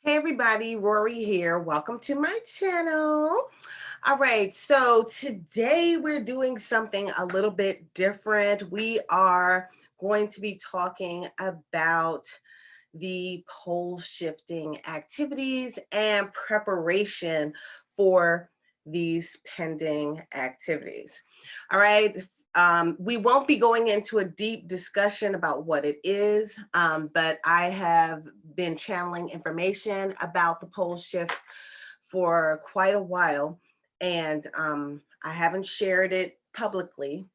Hey everybody, Rorree here. Welcome to my channel. All right, so today we're doing something a little bit different. We are going to be talking about the pole shifting activities and preparation for these pending activities. All right. We won't be going into a deep discussion about what it is, but I have been channeling information about the pole shift for quite a while, and I haven't shared it publicly.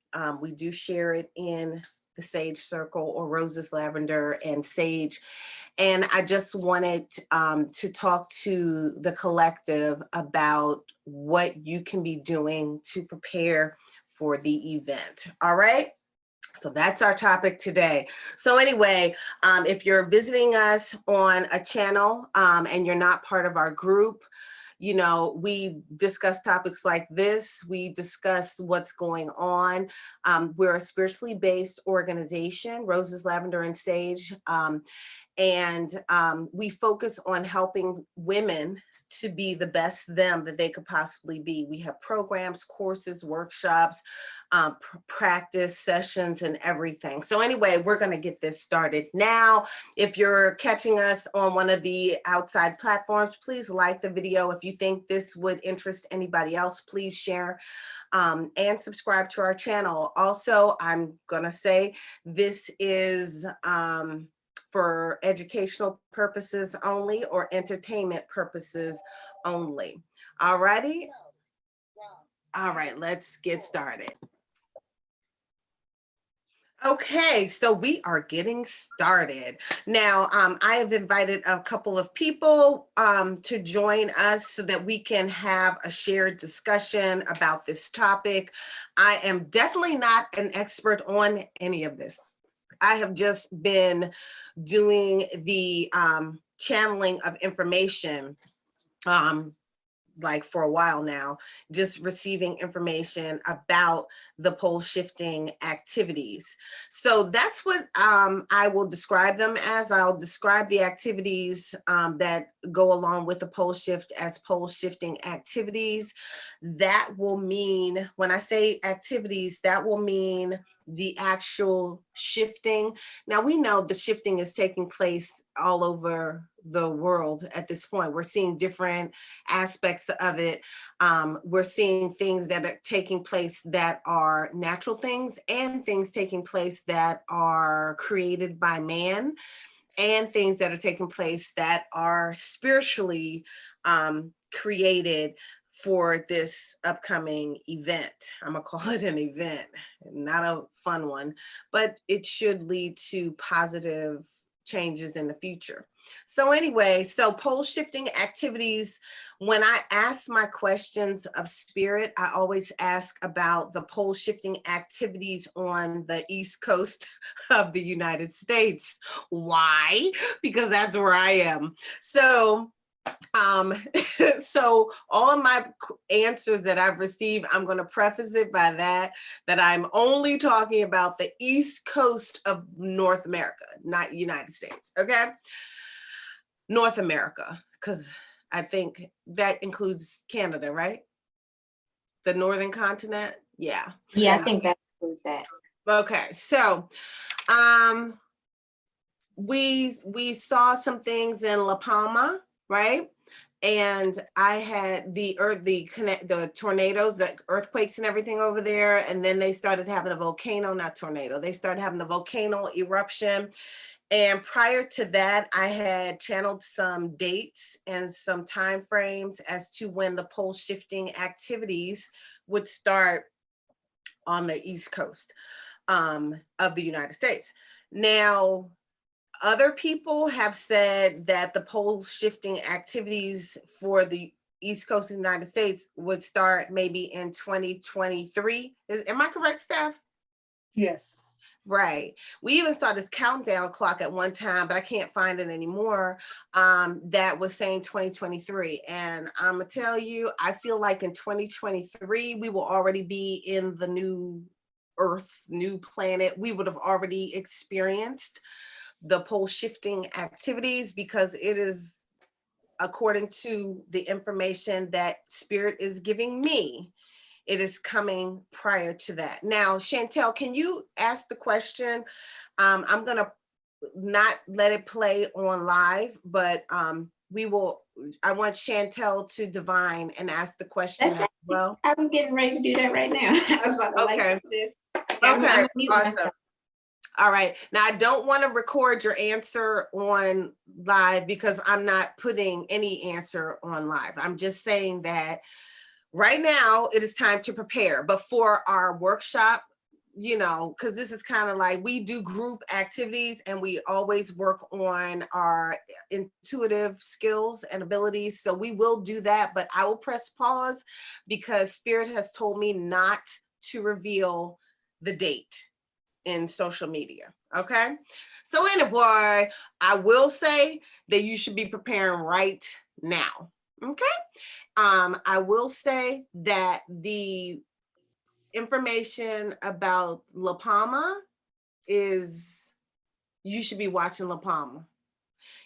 We do share it in the Sage Circle, or Roses, Lavender, and Sage. And I just wanted to talk to the collective about what you can be doing to prepare for the event. All right. So that's our topic today. So anyway, if you're visiting us on a channel and you're not part of our group, you know, we discuss topics like this. We discuss what's going on. We're a spiritually based organization, Roses, Lavender, and Sage. And we focus on helping women to be the best them that they could possibly be. We have programs, courses, workshops, practice sessions, and everything. So anyway, we're going to get this started now. If you're catching us on one of the outside platforms, please like the video. If you think this would interest anybody else, please share and subscribe to our channel. Also, I'm going to say this is for educational purposes only, or entertainment purposes only. All righty. All right, let's get started. Okay, so we are getting started. Now, I have invited a couple of people to join us so that we can have a shared discussion about this topic. I am definitely not an expert on any of this. I have just been doing the channeling of information like for a while now, just receiving information about the pole shifting activities. So that's what I will describe them as. I'll describe the activities that go along with the pole shift as pole shifting activities. That will mean, when I say activities, that will mean the actual shifting. Now we know the shifting is taking place all over the world at this point. We're seeing different aspects of it. We're seeing things that are taking place that are natural things, and things taking place that are created by man, and things that are taking place that are spiritually created for this upcoming event. I'm gonna call it an event, not a fun one, but it should lead to positive changes in the future. So anyway, so pole shifting activities, when I ask my questions of spirit, I always ask about the pole shifting activities on the East Coast of the United States. Why? Because that's where I am. So so all of my answers that I've received, I'm going to preface it by that I'm only talking about the East Coast of North America, not United States. Okay. North America, because I think that includes Canada, right? The northern continent. Yeah. Yeah, I think that includes that. Okay. So we saw some things in La Palma, right? And I had the tornadoes, the earthquakes and everything over there. And then they started having the volcano, not tornado, they started having the volcano eruption. And prior to that, I had channeled some dates and some time frames as to when the pole shifting activities would start on the East Coast of the United States. Now, other people have said that the pole shifting activities for the East Coast of the United States would start maybe in 2023. Am I correct, Steph? Yes. Right. We even saw this countdown clock at one time, but I can't find it anymore. That was saying 2023. And I'm gonna tell you, I feel like in 2023, we will already be in the new Earth, new planet. We would have already experienced the pole shifting activities, because it is according to the information that Spirit is giving me, it is coming prior to that. Now, Chantel, can you ask the question? I'm going to not let it play on live, but I want Chantel to divine and ask the question as well. I was getting ready to do that right now. I was about to like some of this. Okay, I'm gonna mute myself. All right. Now, I don't want to record your answer on live because I'm not putting any answer on live. I'm just saying that right now it is time to prepare. But for our workshop, you know, because this is kind of like we do group activities and we always work on our intuitive skills and abilities. So we will do that, but I will press pause because Spirit has told me not to reveal the date in social media. Okay. So anyway, I will say that you should be preparing right now. Okay. I will say that the information about La Palma is you should be watching La Palma.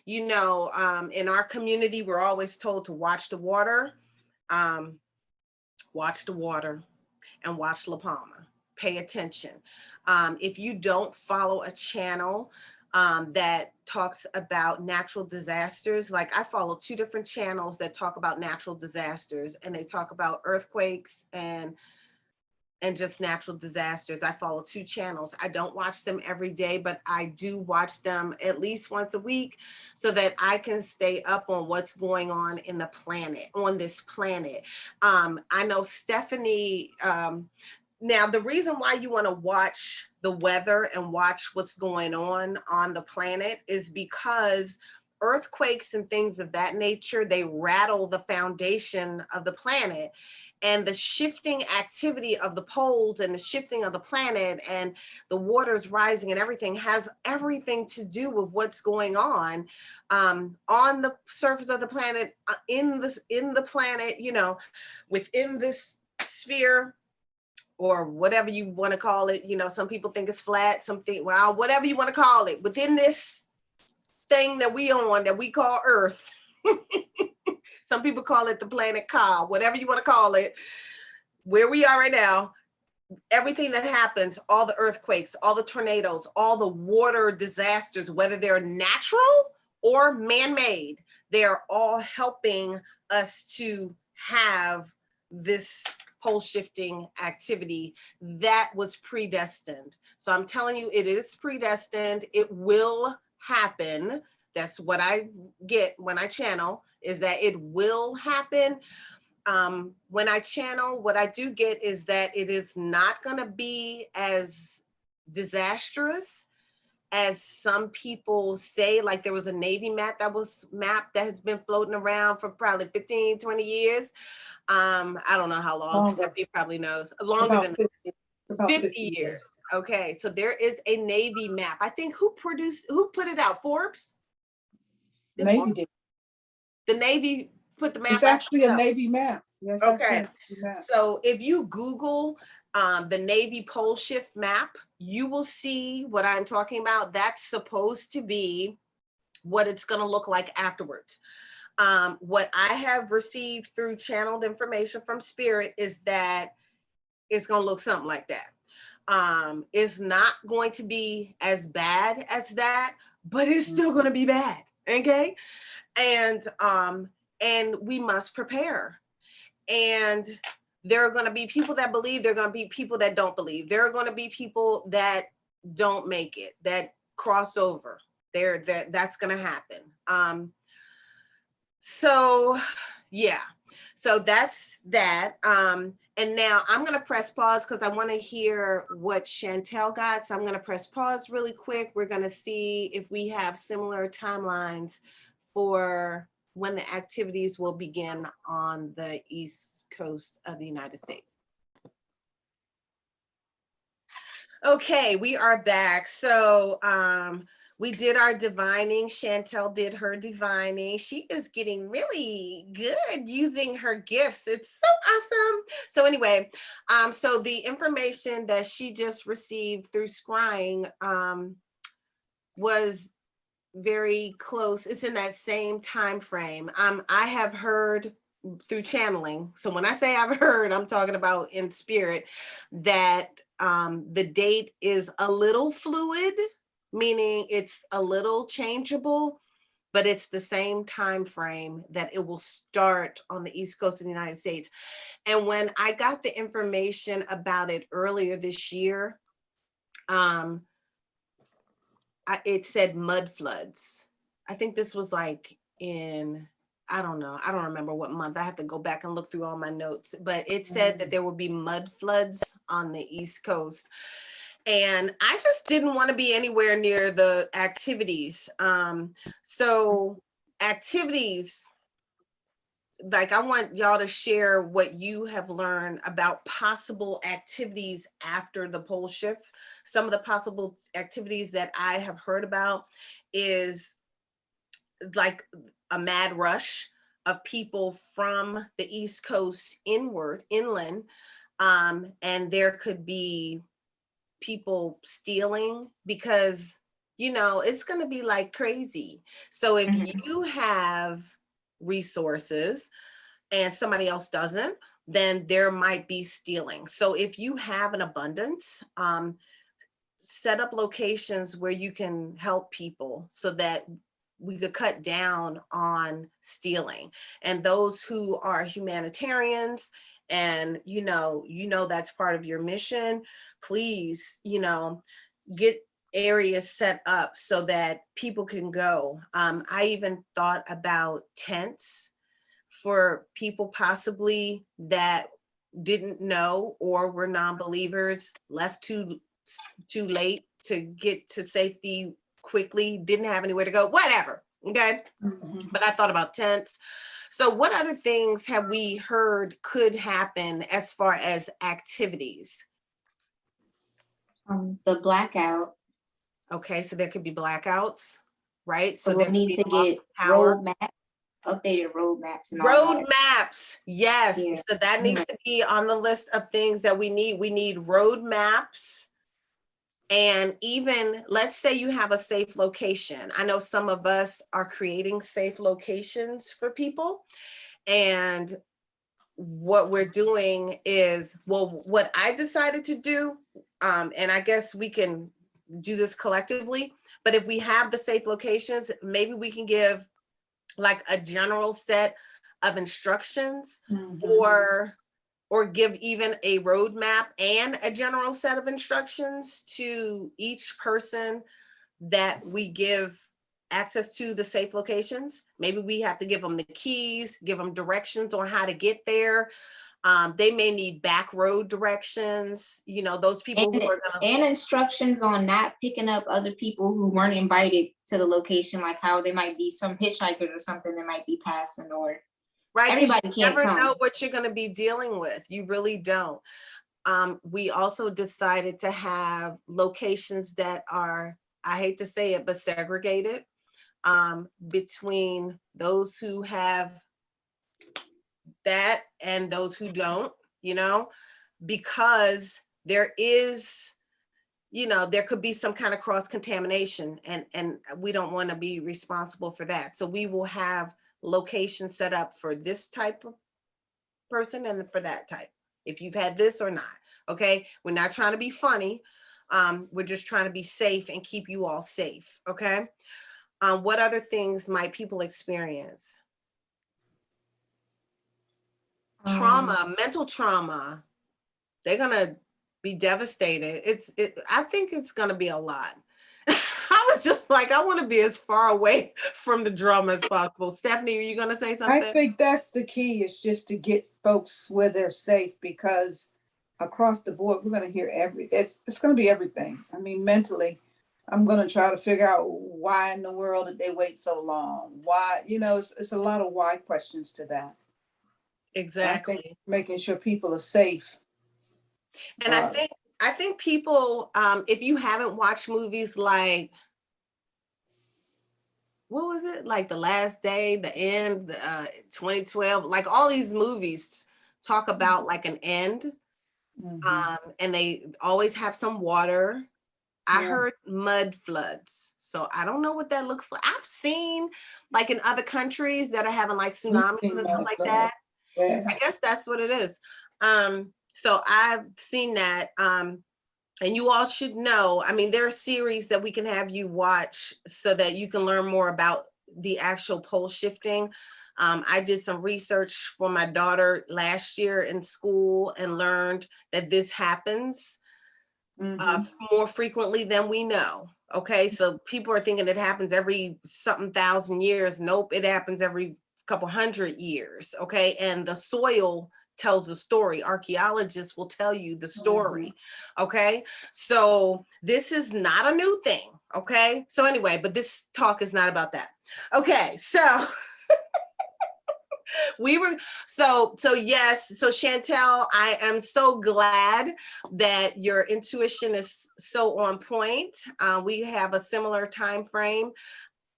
You know, in our community, we're always told to watch the water, and watch La Palma. Pay attention. If you don't follow a channel that talks about natural disasters, like I follow 2 different channels that talk about natural disasters, and they talk about earthquakes and just natural disasters. I follow 2 channels. I don't watch them every day, but I do watch them at least once a week so that I can stay up on what's going on in the planet, on this planet. I know Stephanie, now the reason why you want to watch the weather and watch what's going on the planet is because earthquakes and things of that nature, they rattle the foundation of the planet, and the shifting activity of the poles and the shifting of the planet and the waters rising and everything has everything to do with what's going on the surface of the planet, in the planet, you know, within this sphere, or whatever you want to call it. You know, some people think it's flat, something, well, whatever you want to call it, within this thing that we on, that we call Earth. Some people call it the planet Ka, whatever you want to call it, where we are right now, everything that happens, all the earthquakes, all the tornadoes, all the water disasters, whether they're natural or man-made, they are all helping us to have this pole shifting activity that was predestined. So I'm telling you, it is predestined. It will happen. That's what I get when I channel, is that it will happen. When I channel, what I do get is that it is not going to be as disastrous as some people say. Like there was a Navy map that has been floating around for probably 15, 20 years. I don't know how long. Stephanie probably knows. Longer than 50 years. Okay, so there is a Navy map. I think who put it out? Forbes? The Navy did. The Navy put the map. It's actually a Navy map. Yes. Okay. So if you Google the Navy pole shift map, you will see what I'm talking about. That's supposed to be what it's going to look like afterwards. What I have received through channeled information from Spirit is that it's going to look something like that. It's not going to be as bad as that, but it's still going to be bad. Okay. And we must prepare. And there are going to be people that believe, there are going to be people that don't believe. There are going to be people that don't make it, that cross over. That's going to happen. So yeah, so that's that. And now I'm going to press pause because I want to hear what Chantel got. So I'm going to press pause really quick. We're going to see if we have similar timelines for when the activities will begin on the East Coast of the United States. Okay, we are back. So we did our divining. Chantel did her divining. She is getting really good using her gifts. It's so awesome. So anyway, so the information that she just received through scrying was very close. It's in that same time frame. I have heard through channeling. So when I say I've heard, I'm talking about in spirit that the date is a little fluid, meaning it's a little changeable, but it's the same time frame that it will start on the East Coast of the United States. And when I got the information about it earlier this year, it said mud floods. I think this was like in, I don't know, I don't remember what month. I have to go back and look through all my notes, but it said that there would be mud floods on the East Coast. And I just didn't want to be anywhere near the activities. So activities, like I want y'all to share what you have learned about possible activities after the pole shift. Some of the possible activities that I have heard about is like a mad rush of people from the East Coast inland. And there could be people stealing because, it's going to be like crazy. So if you have resources and somebody else doesn't, then there might be stealing. So if you have an abundance, set up locations where you can help people so that we could cut down on stealing. And those who are humanitarians and that's part of your mission, please, get areas set up so that people can go. I even thought about tents for people possibly that didn't know or were non-believers, left too late to get to safety quickly, didn't have anywhere to go, whatever. Okay. But I thought about tents. So what other things have we heard could happen as far as activities? The blackout. Okay, so there could be blackouts, right? So we need to get updated road maps and all that. Maps, yes. Yeah. So that needs to be on the list of things that we need. We need road maps. And even, let's say you have a safe location. I know some of us are creating safe locations for people. And what we're doing is, what I decided to do, and I guess we can do this collectively, but if we have the safe locations, maybe we can give like a general set of instructions, or give even a roadmap and a general set of instructions to each person that we give access to the safe locations. Maybe we have to give them the keys, give them directions on how to get there. They may need back road directions, those people who are and instructions on not picking up other people who weren't invited to the location, like how there might be some hitchhikers or something that might be passing, or right. Everybody you can't never come. know what you're going to be dealing with. You really don't. We also decided to have locations that are, I hate to say it, but segregated between those who have that and those who don't, because there is, there could be some kind of cross contamination, and we don't want to be responsible for that. So we will have locations set up for this type of person and for that type, if you've had this or not. Okay, we're not trying to be funny. We're just trying to be safe and keep you all safe. Okay. What other things might people experience? Trauma, mental trauma. They're gonna be devastated. I think it's gonna be a lot. I was just like, I want to be as far away from the drama as possible. Stephanie, are you gonna say something? I think that's the key, is just to get folks where they're safe, because across the board, we're gonna hear it's gonna be everything. I mean, mentally, I'm gonna try to figure out why in the world did they wait so long? Why, it's a lot of why questions to that. Exactly. I think making sure people are safe. And I think people, if you haven't watched movies like, what was it? Like The Last Day, The End, 2012, like all these movies talk about like an end. And they always have some water I Yeah. heard mud floods. So I don't know what that looks like. I've seen like in other countries that are having like tsunamis and stuff like that. Yeah. I guess that's what it is. So I've seen that. And you all should know, I mean, there are series that we can have you watch so that you can learn more about the actual pole shifting. I did some research for my daughter last year in school and learned that this happens more frequently than we know. Okay, so people are thinking it happens every something thousand years. Nope, it happens every couple hundred years. Okay, and the soil tells the story. Archaeologists will tell you the story. Okay, so this is not a new thing. Okay, so anyway, but this talk is not about that. Okay, so we were so yes, so Chantel, I am so glad that your intuition is so on point. We have a similar time frame.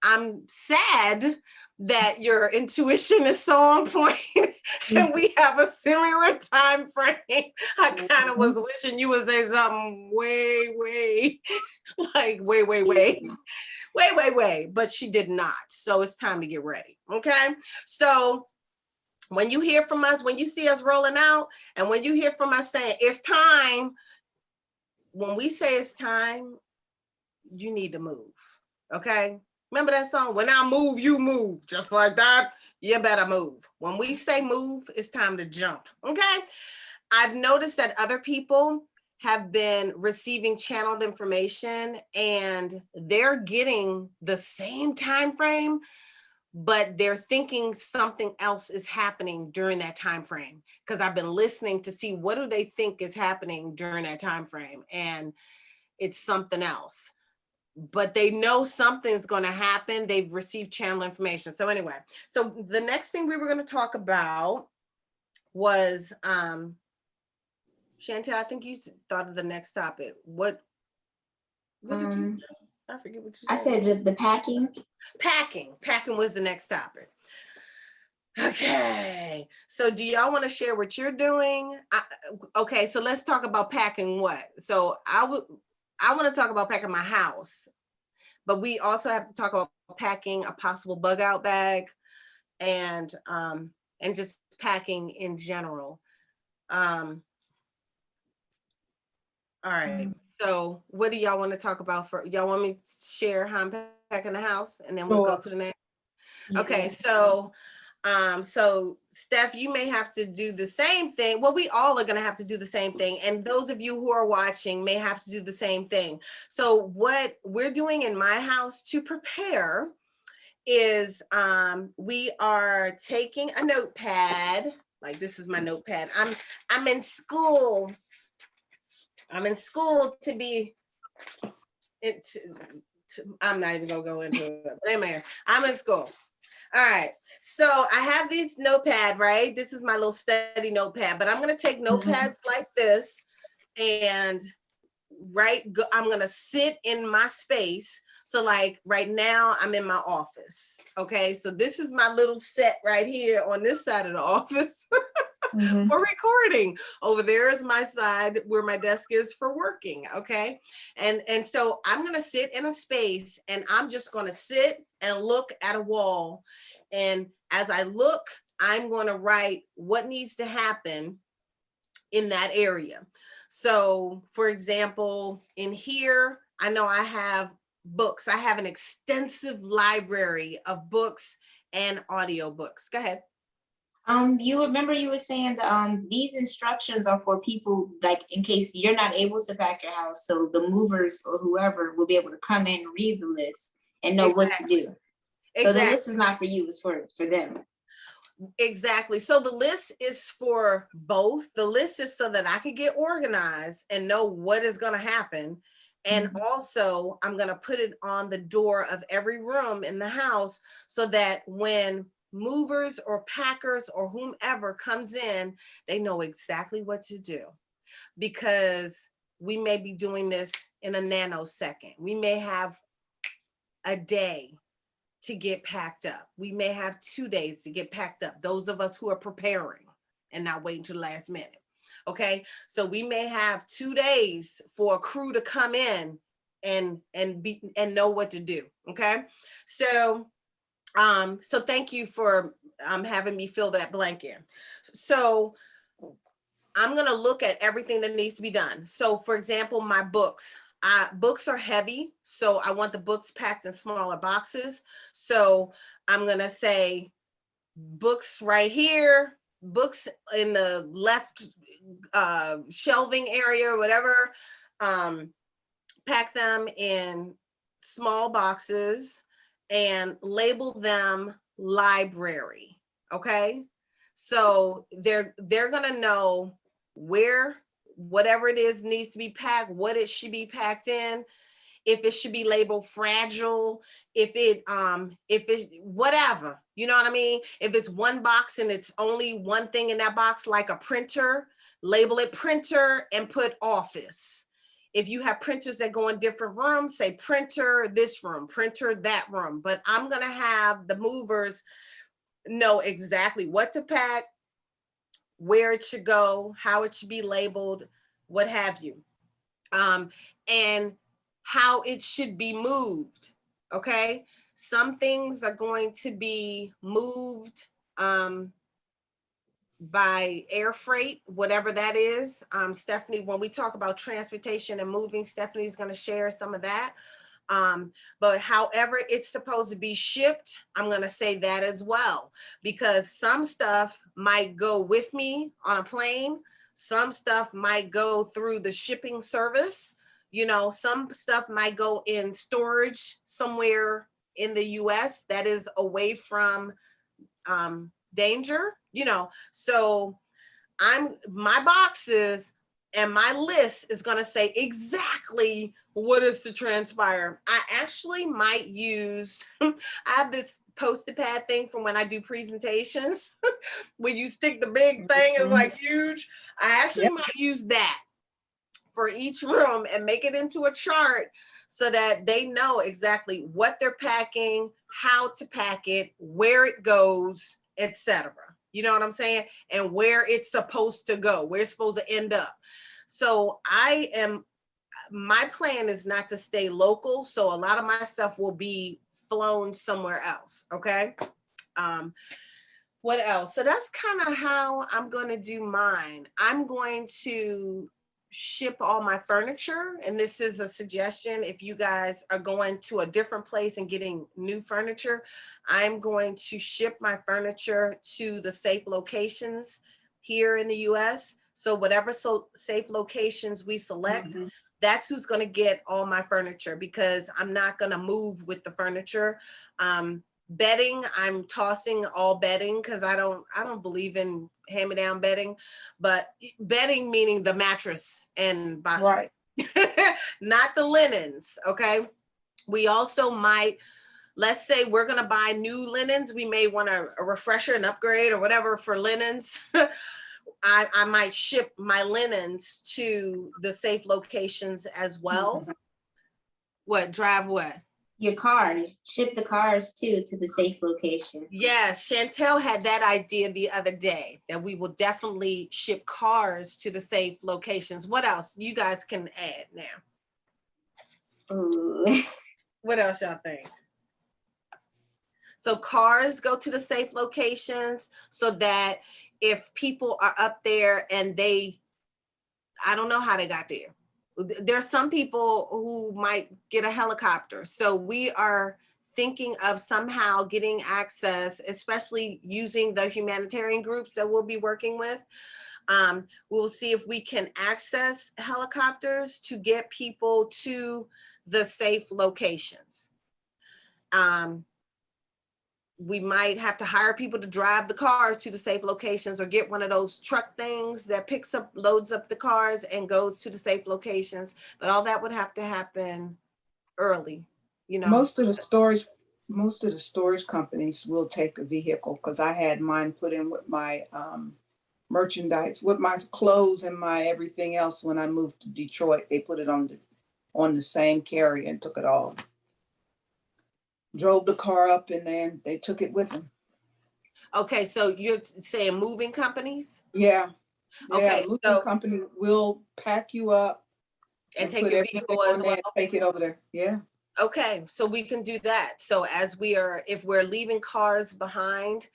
I'm sad that your intuition is so on point and we have a similar time frame. I kind of was wishing you would say something way like way, but she did not. So it's time to get ready. Okay, so when you hear from us, when you see us rolling out, and when you hear from us saying it's time, when we say it's time, you need to move. Okay? Remember that song? When I move, you move. Just like that, you better move. When we say move, it's time to jump. Okay? I've noticed that other people have been receiving channeled information and they're getting the same time frame, but they're thinking something else is happening during that time frame, because I've been listening to see what do they think is happening during that time frame, and it's something else, but they know something's going to happen. They've received channel information. So anyway, so the next thing we were going to talk about was Chantel, I think you thought of the next topic. What did you say? I forget what you said. I said the packing. Packing was the next topic. Okay, so do y'all want to share what you're doing? Okay, so let's talk about packing what? So I want to talk about packing my house, but we also have to talk about packing a possible bug out bag and just packing in general. All right, so what do y'all want to talk about for? Y'all want me to share how I'm packing the house and then we'll go to the next? Okay, so Steph, you may have to do the same thing. Well, we all are going to have to do the same thing. And those of you who are watching may have to do the same thing. So what we're doing in my house to prepare is we are taking a notepad. Like, this is my notepad. I'm in school. I'm in school to be, I'm not even going to go into it. But anyway, I'm in school. All right. So I have these notepad, right? This is my little study notepad, but I'm going to take notepads like this and I'm going to sit in my space. So like right now I'm in my office. Okay. So this is my little set right here on this side of the office for recording. Over there is my side where my desk is for working. Okay. And so I'm going to sit in a space and I'm just going to sit and look at a wall. And as I look, I'm going to write what needs to happen in that area. So for example, in here, I know I have books. I have an extensive library of books and audio books. Go ahead. You remember you were saying these instructions are for people like in case you're not able to pack your house, so the movers or whoever will be able to come in, read the list, and know what to do. So the list is not for you; it's for them. Exactly. So the list is for both. The list is so that I can get organized and know what is going to happen. And also, I'm going to put it on the door of every room in the house so that when movers or packers or whomever comes in, they know exactly what to do. Because we may be doing this in a nanosecond. We may have a day to get packed up. We may have 2 days to get packed up. Those of us who are preparing and not waiting to the last minute. Okay. So we may have 2 days for a crew to come in and know what to do. Okay. So thank you for having me fill that blank in. So I'm going to look at everything that needs to be done. So for example, my books. Books are heavy, so I want the books packed in smaller boxes. So I'm going to say books right here, books in the left shelving area or whatever. Pack them in small boxes and label them library. Okay. So they're going to know where whatever it is needs to be packed, what it should be packed in, if it should be labeled fragile, if it whatever, you know what I mean? If it's one box and it's only one thing in that box, like a printer, label it printer and put office. If you have printers that go in different rooms, say printer this room, printer that room. But I'm going to have the movers know exactly what to pack, where it should go, how it should be labeled, what have you, and how it should be moved. Okay. Some things are going to be moved by air freight, whatever that is. Stephanie, when we talk about transportation and moving, Stephanie's going to share some of that. But however it's supposed to be shipped, I'm going to say that as well, because some stuff might go with me on a plane. Some stuff might go through the shipping service. You know, some stuff might go in storage somewhere in the US that is away from danger, you know. So my boxes and my list is going to say exactly what is to transpire. I actually might use, I have this post-it pad thing from when I do presentations. When you stick the big thing is like huge. I actually might use that for each room and make it into a chart so that they know exactly what they're packing, how to pack it, where it goes, etc. You know what I'm saying? And where it's supposed to go, where it's supposed to end up. So my plan is not to stay local. So a lot of my stuff will be flown somewhere else. Okay. What else? So that's kind of how I'm going to do mine. I'm going to ship all my furniture. And this is a suggestion. If you guys are going to a different place and getting new furniture, I'm going to ship my furniture to the safe locations here in the US. So whatever safe locations we select, that's who's going to get all my furniture, because I'm not going to move with the furniture. Bedding, I'm tossing all bedding because I don't believe in hand-me-down bedding, but bedding meaning the mattress and box, right? Not the linens. Okay. We also might, let's say we're going to buy new linens. We may want a refresher, an upgrade or whatever for linens. I might ship my linens to the safe locations as well. What, drive what? Your car, ship the cars too to the safe location. Yes, Chantel had that idea the other day, that we will definitely ship cars to the safe locations. What else? You guys can add now. Ooh. What else y'all think? So cars go to the safe locations so that if people are up there and I don't know how they got there. There's some people who might get a helicopter. So we are thinking of somehow getting access, especially using the humanitarian groups that we'll be working with. We'll see if we can access helicopters to get people to the safe locations. We might have to hire people to drive the cars to the safe locations, or get one of those truck things that loads up the cars and goes to the safe locations. But all that would have to happen early, you know. Most of the storage companies will take a vehicle, because I had mine put in with my merchandise, with my clothes and my everything else. When I moved to Detroit, they put it on the same carrier and took it all. Drove the car up and then they took it with them. Okay, so you're saying moving companies? Yeah. Okay, moving company will pack you up And take put your everything vehicle as on there well. and take it over there. Yeah. Okay, so we can do that. So if we're leaving cars behind,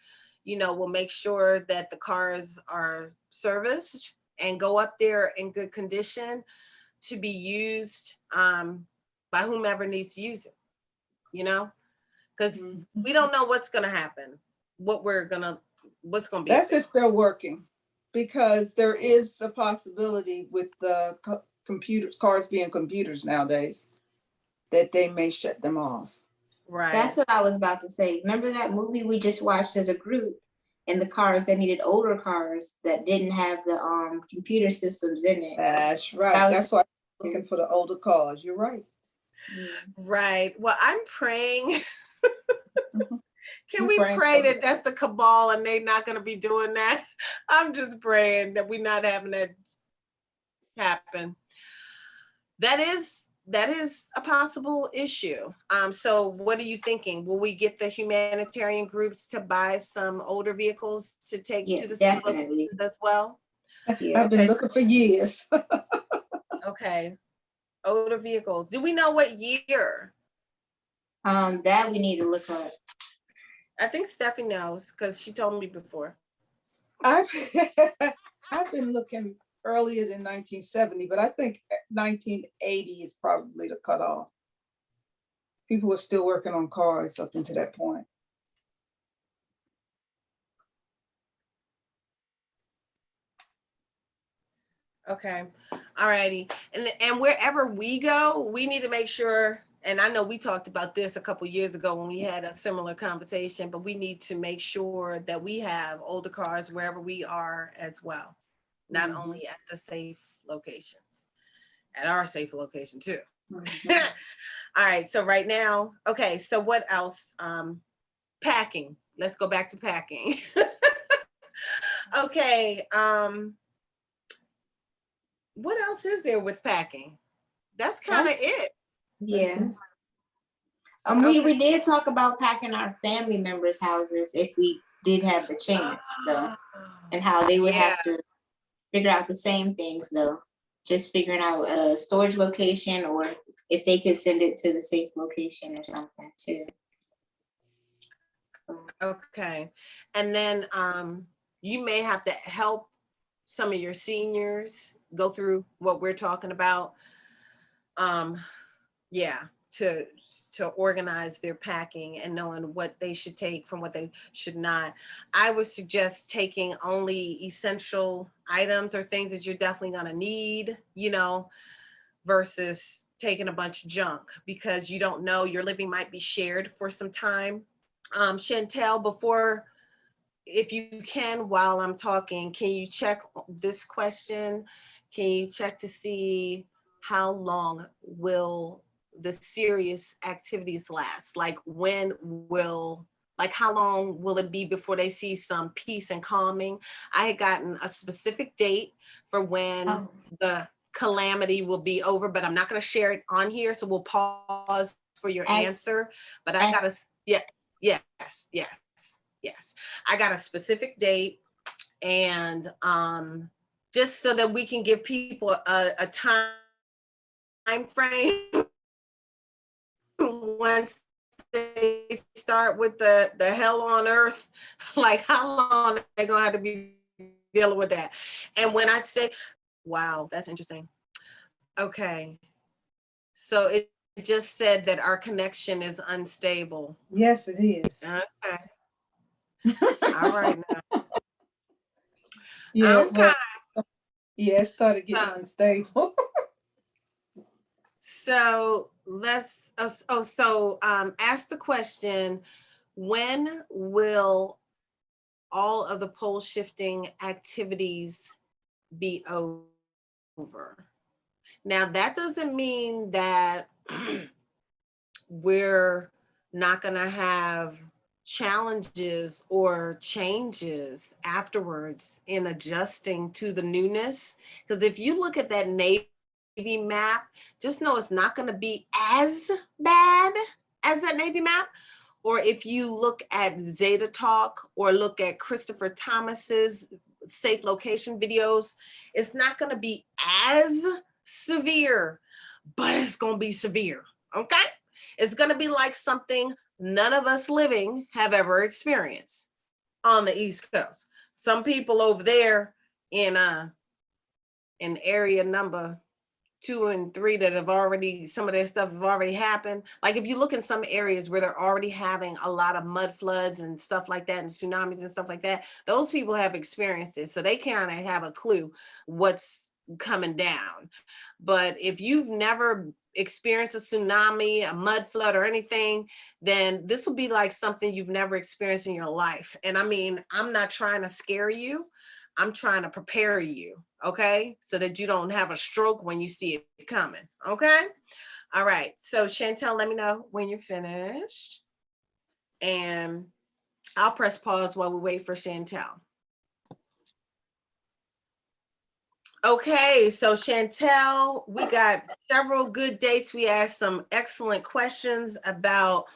we'll make sure that the cars are serviced and go up there in good condition to be used by whomever needs to use it, because we don't know what's going to happen, what's going to be. That's if they're working, because there is a possibility with the cars being computers nowadays, that they may shut them off. Right. That's what I was about to say. Remember that movie we just watched as a group, and the cars that needed older cars that didn't have the computer systems in it? That's right. That's why I'm looking for the older cars. You're right. Right. Well, I'm praying. Can we pray that that's the cabal and they're not going to be doing that? I'm just praying that we're not having that happen. That is a possible issue. So what are you thinking? Will we get the humanitarian groups to buy some older vehicles to take to the safe locations as well? Yeah. I've been looking for years. Okay. Older vehicles. Do we know what year? That we need to look up. I think Steffi knows because she told me before. I've been looking earlier than 1970, but I think 1980 is probably the cutoff. People were still working on cars up until that point. Okay. All righty. And wherever we go, we need to make sure, and I know we talked about this a couple of years ago when we had a similar conversation, but we need to make sure that we have older cars wherever we are as well, not only at the safe locations, at our safe location too. All right, so right now, okay, so what else? Packing. Let's go back to packing. Okay, what else is there with packing? That's kind of it. Yeah. We did talk about packing our family members' houses if we did have the chance, though, and how they would have to figure out the same things, though. Just figuring out a storage location, or if they could send it to the safe location or something too. Okay, and then you may have to help some of your seniors go through what we're talking about. To organize their packing and knowing what they should take from what they should not. I would suggest taking only essential items or things that you're definitely going to need, versus taking a bunch of junk, because you don't know, your living might be shared for some time. Chantel, before, if you can, while I'm talking, can you check this question? Can you check to see how long will the serious activities last? Like how long will it be before they see some peace and calming? I had gotten a specific date for when the calamity will be over, but I'm not going to share it on here. So we'll pause for your answer. But I got yes. I got a specific date, and just so that we can give people a time frame once they start with the hell on earth, like how long are they gonna have to be dealing with that? And when I say, wow, that's interesting. Okay, so it just said that our connection is unstable. Yes, it is. Okay. All right now. Yeah. Okay. It started getting unstable. So let's ask the question, when will all of the pole shifting activities be over? Now, that doesn't mean that we're not going to have challenges or changes afterwards in adjusting to the newness. Because if you look at that Navy map, just know it's not going to be as bad as that Navy map. Or if you look at Zeta Talk or look at Christopher Thomas's safe location videos, it's not going to be as severe, but it's going to be severe. Okay. It's going to be like something none of us living have ever experienced on the East Coast. Some people over there in area number 2 and 3 that have already, some of that stuff have already happened. Like if you look in some areas where they're already having a lot of mud floods and stuff like that and tsunamis and stuff like that, those people have experienced it. So they kind of have a clue what's coming down. But if you've never experienced a tsunami, a mud flood or anything, then this will be like something you've never experienced in your life. And I mean, I'm not trying to scare you. I'm trying to prepare you, okay? So that you don't have a stroke when you see it coming, okay? All right, so Chantel, let me know when you're finished. And I'll press pause while we wait for Chantel. Okay, so Chantel, we got several good dates. We asked some excellent questions about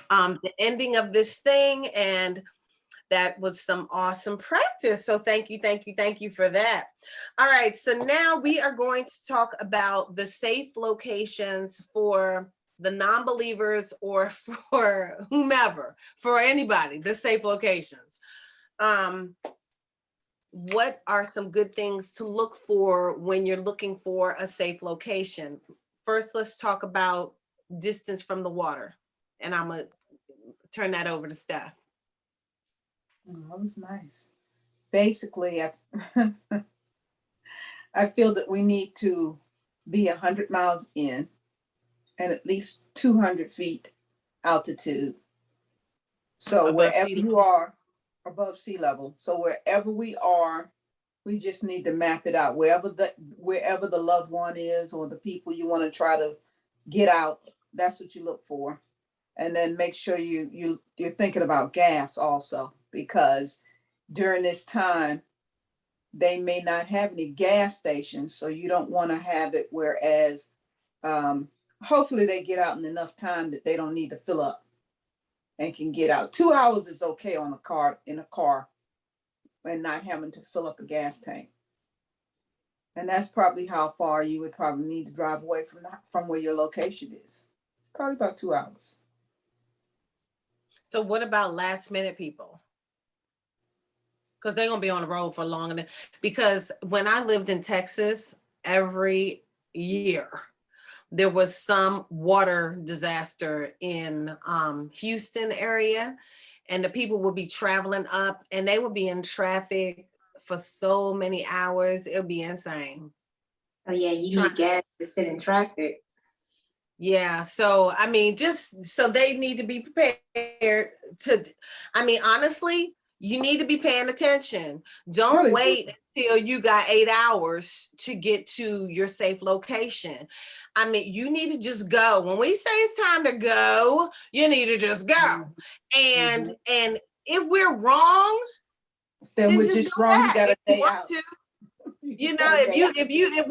the ending of this thing, and that was some awesome practice. So thank you for that. All right, so now we are going to talk about the safe locations for the non-believers or for whomever, for anybody, the safe locations. What are some good things to look for when you're looking for a safe location? First, let's talk about distance from the water. And I'm gonna turn that over to Steph. Oh, that was nice. Basically, I feel that we need to be 100 miles in and at least 200 feet altitude. So wherever you are, above sea level. So wherever we are, we just need to map it out. Wherever the loved one is or the people you want to try to get out, that's what you look for. And then make sure you're thinking about gas also, because during this time they may not have any gas stations, so you don't want to have it. Whereas hopefully they get out in enough time that they don't need to fill up and can get out. 2 hours is okay in a car and not having to fill up a gas tank. And that's probably how far you would probably need to drive away from where your location is. Probably about 2 hours. So what about last minute people? Because they're going to be on the road for long enough. Because when I lived in Texas, every year there was some water disaster in Houston area, and the people would be traveling up and they would be in traffic for so many hours. It would be insane. Oh yeah, you need gas to sit in traffic. Yeah, so I mean, just so they need to be prepared to, I mean, honestly, you need to be paying attention. Don't wait until you got 8 hours to get to your safe location. I mean, you need to just go. When we say it's time to go, you need to just go. And if we're wrong, then we're just wrong. You got a day out. You know, if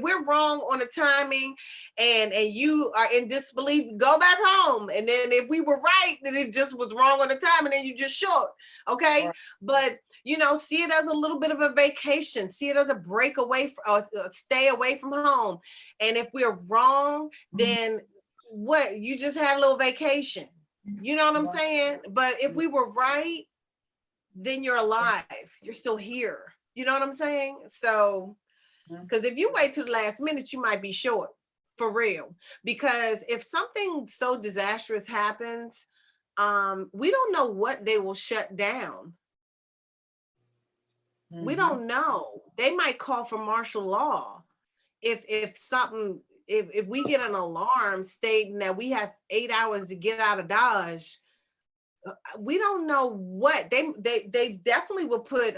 we're wrong on the timing and you are in disbelief, go back home. And then if we were right, then it just was wrong on the time, and then you just short. Okay. Right. But you know, see it as a little bit of a vacation, see it as a break away from, stay away from home. And if we're wrong, then what, you just had a little vacation. You know what I'm saying? But if we were right, then you're alive, you're still here. You know what I'm saying? So, because if you wait till the last minute, you might be short, for real. Because if something so disastrous happens, we don't know what they will shut down. We don't know. They might call for martial law. If we get an alarm stating that we have 8 hours to get out of Dodge, we don't know what they definitely will put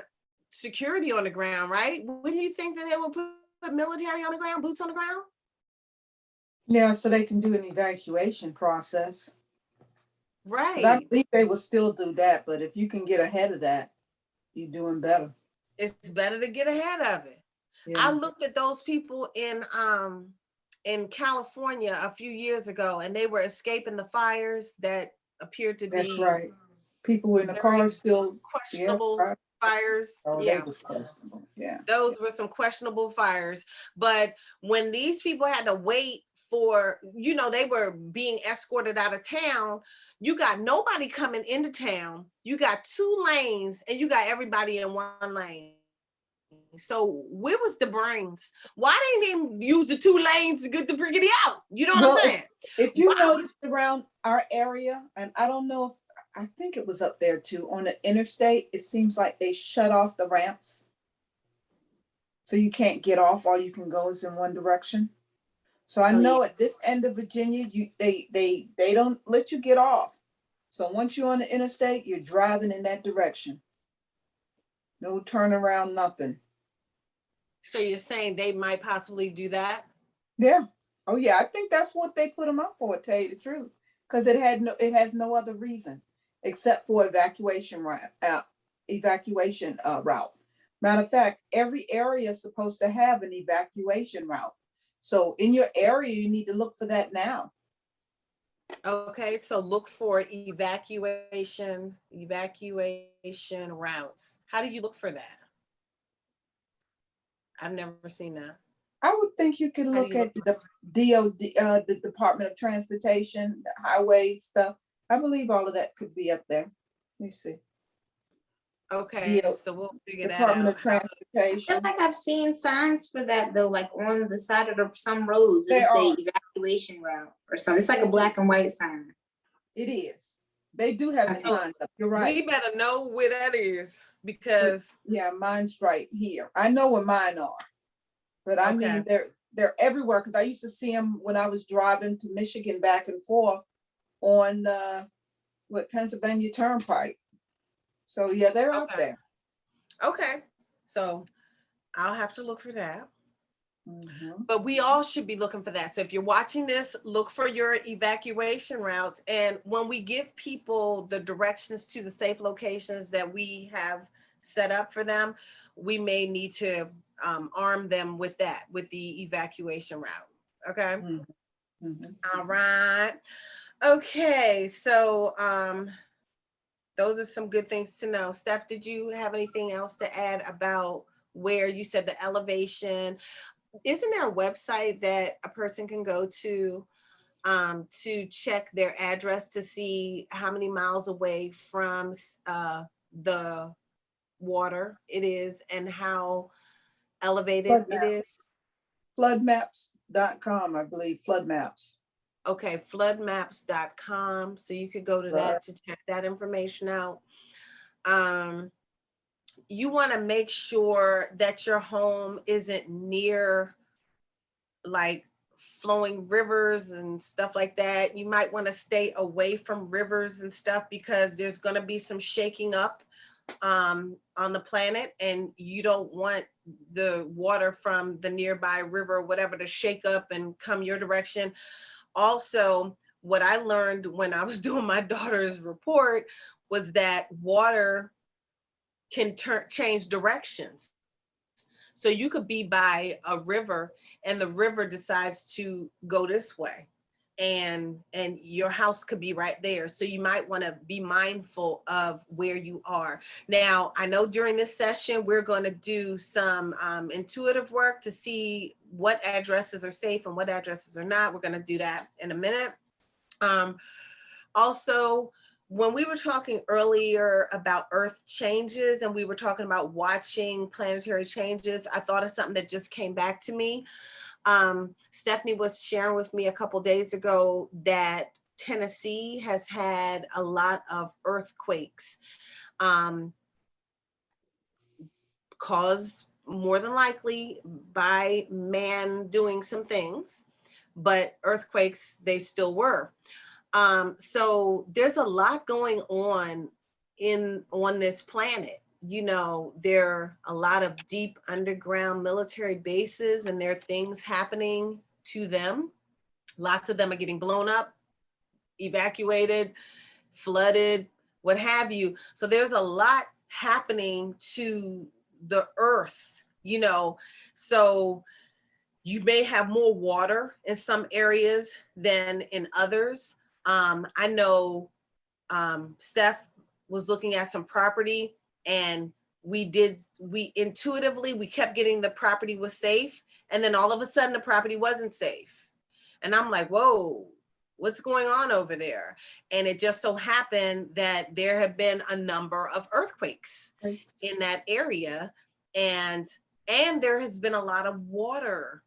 security on the ground, right? Wouldn't you think that they will put military on the ground, boots on the ground? Yeah, so they can do an evacuation process. Right. But I believe they will still do that, but if you can get ahead of that, you're doing better. It's better to get ahead of it. Yeah. I looked at those people in California a few years ago, and they were escaping the fires that appeared to be. That's right. People in the car still questionable fires. Oh, Yeah. that was questionable. Yeah. Those were some questionable fires. But when these people had to wait for, they were being escorted out of town, you got nobody coming into town. You got 2 lanes and you got everybody in 1 lane. So where was the brains? Why didn't they use the 2 lanes to get the friggity out? You know what I'm saying? If you noticed around our area, and I don't know if, I think it was up there too, on the interstate, it seems like they shut off the ramps. So you can't get off, all you can go is in one direction. So I know at this end of Virginia, they don't let you get off. So once you're on the interstate, you're driving in that direction. No turnaround, nothing. So you're saying they might possibly do that? Yeah. Oh yeah, I think that's what they put them up for, to tell you the truth, because it has no other reason except for evacuation route. Matter of fact, every area is supposed to have an evacuation route. So in your area, you need to look for that now. Okay, so look for evacuation routes. How do you look for that? I've never seen that. I would think you could look at the DOD, the Department of Transportation, the highway stuff. I believe all of that could be up there. Let me see. Okay, so we'll figure that out. Department of I Transportation. feel like I've seen signs for that though, like on the side of some roads, it'll say evacuation route or something. It's like a black and white sign. It is. They do have the signs up. You're right. We better know where that is because yeah, mine's right here. I know where mine are, but I mean they're everywhere because I used to see them when I was driving to Michigan back and forth on Pennsylvania Turnpike. So yeah, they're out there. Okay, so I'll have to look for that. Mm-hmm. But we all should be looking for that. So if you're watching this, look for your evacuation routes. And when we give people the directions to the safe locations that we have set up for them, we may need to arm them with that, with the evacuation route. Okay. Mm-hmm. Mm-hmm. All right. Okay. So those are some good things to know. Steph, did you have anything else to add about where you said the elevation? Isn't there a website that a person can go to check their address to see how many miles away from the water it is and how elevated it is? Floodmaps.com, I believe. Flood maps. Okay, floodmaps.com. So you could go to that to check that information out. You want to make sure that your home isn't near like flowing rivers and stuff like that. You might want to stay away from rivers and stuff because there's going to be some shaking up on the planet, and you don't want the water from the nearby river or whatever to shake up and come your direction. Also, what I learned when I was doing my daughter's report was that water can change directions. So you could be by a river and the river decides to go this way and your house could be right there. So you might want to be mindful of where you are. Now, I know during this session, we're going to do some intuitive work to see what addresses are safe and what addresses are not. We're going to do that in a minute. Also, when we were talking earlier about Earth changes and we were talking about watching planetary changes, I thought of something that just came back to me. Stephanie was sharing with me a couple days ago that Tennessee has had a lot of earthquakes caused more than likely by man doing some things, but earthquakes, they still were. So there's a lot going on this planet. You know, there are a lot of deep underground military bases and there are things happening to them. Lots of them are getting blown up, evacuated, flooded, what have you. So there's a lot happening to the earth, you know. So you may have more water in some areas than in others. I know Steph was looking at some property and we intuitively, we kept getting the property was safe. And then all of a sudden the property wasn't safe. And I'm like, whoa, what's going on over there? And it just so happened that there have been a number of earthquakes in that area. And there has been a lot of water,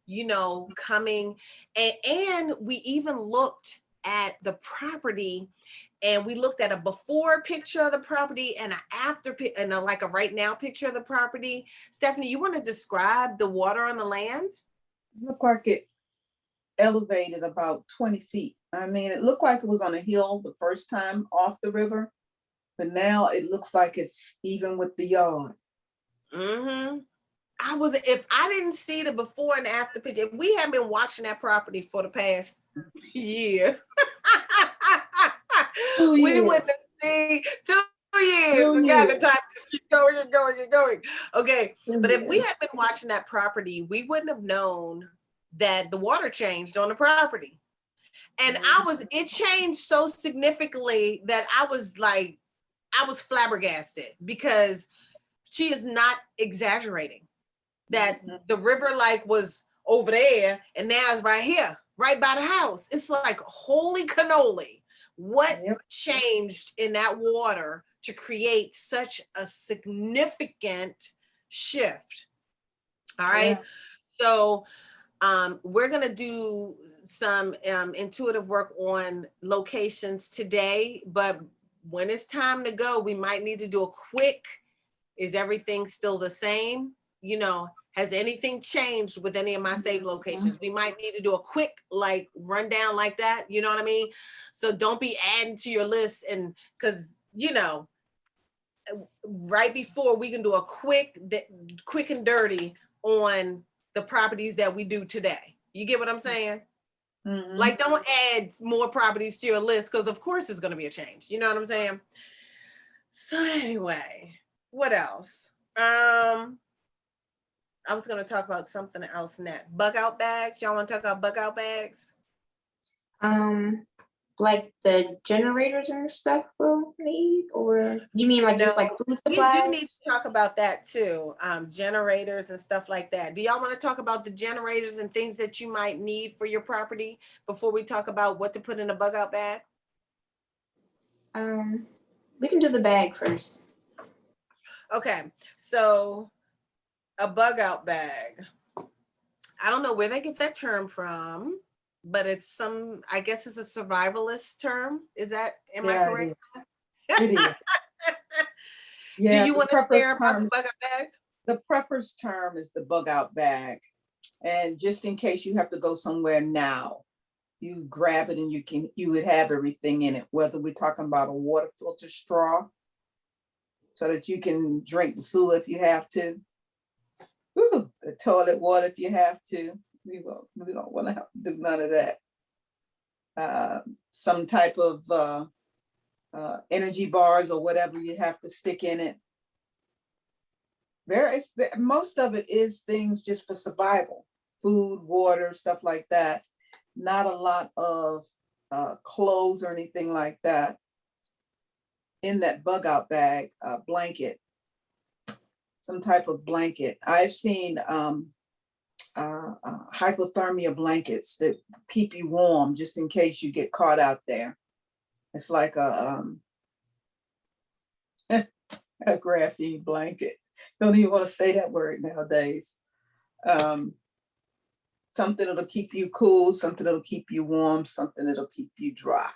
coming. And we even looked at the property, and we looked at a before picture of the property and an after and like a right now picture of the property. Stephanie, you want to describe the water on the land? Looked like it elevated about 20 feet. I mean, it looked like it was on a hill the first time off the river, but now it looks like it's even with the yard. Mm-hmm. If I didn't see the before and after picture, if we haven't been watching that property for the past year, we wouldn't have seen 2 years. We got the time to keep going and going and going. Okay, but if we had been watching that property, we wouldn't have known that the water changed on the property. And it changed so significantly that I was flabbergasted, because she is not exaggerating. That the river was over there and now it's right here, right by the house. It's like, holy cannoli. What changed in that water to create such a significant shift? All right. So we're going to do some intuitive work on locations today, but when it's time to go, we might need to do a quick, is everything still the same? Has anything changed with any of my saved locations? We might need to do a quick rundown like that. You know what I mean? So don't be adding to your list, and because right before we can do a quick and dirty on the properties that we do today. You get what I'm saying? Mm-hmm. Don't add more properties to your list, because of course it's going to be a change. You know what I'm saying? So anyway, what else? I was going to talk about something else next. Bug out bags. Y'all want to talk about bug out bags? Like the generators and stuff we'll need, or you mean just like food supplies? You do need to talk about that too. Generators and stuff like that. Do y'all want to talk about the generators and things that you might need for your property before we talk about what to put in a bug out bag? We can do the bag first. Okay, so a bug out bag. I don't know where they get that term from, but it's I guess it's a survivalist term. Am I correct? It is. Yeah. Do you want to share about the bug out bags? The prepper's term is the bug out bag. And just in case you have to go somewhere now, you grab it and you would have everything in it, whether we're talking about a water filter straw, so that you can drink the sewer if you have to. The toilet water if you have to. We don't want to have to do none of that. Some type of energy bars or whatever you have to stick in it. Most of it is things just for survival, food, water, stuff like that. Not a lot of clothes or anything like that. In that bug out bag, blanket, some type of blanket. I've seen hypothermia blankets that keep you warm just in case you get caught out there. It's like a graphene blanket. Don't even want to say that word nowadays. Something that'll keep you cool, something that'll keep you warm, something that'll keep you dry.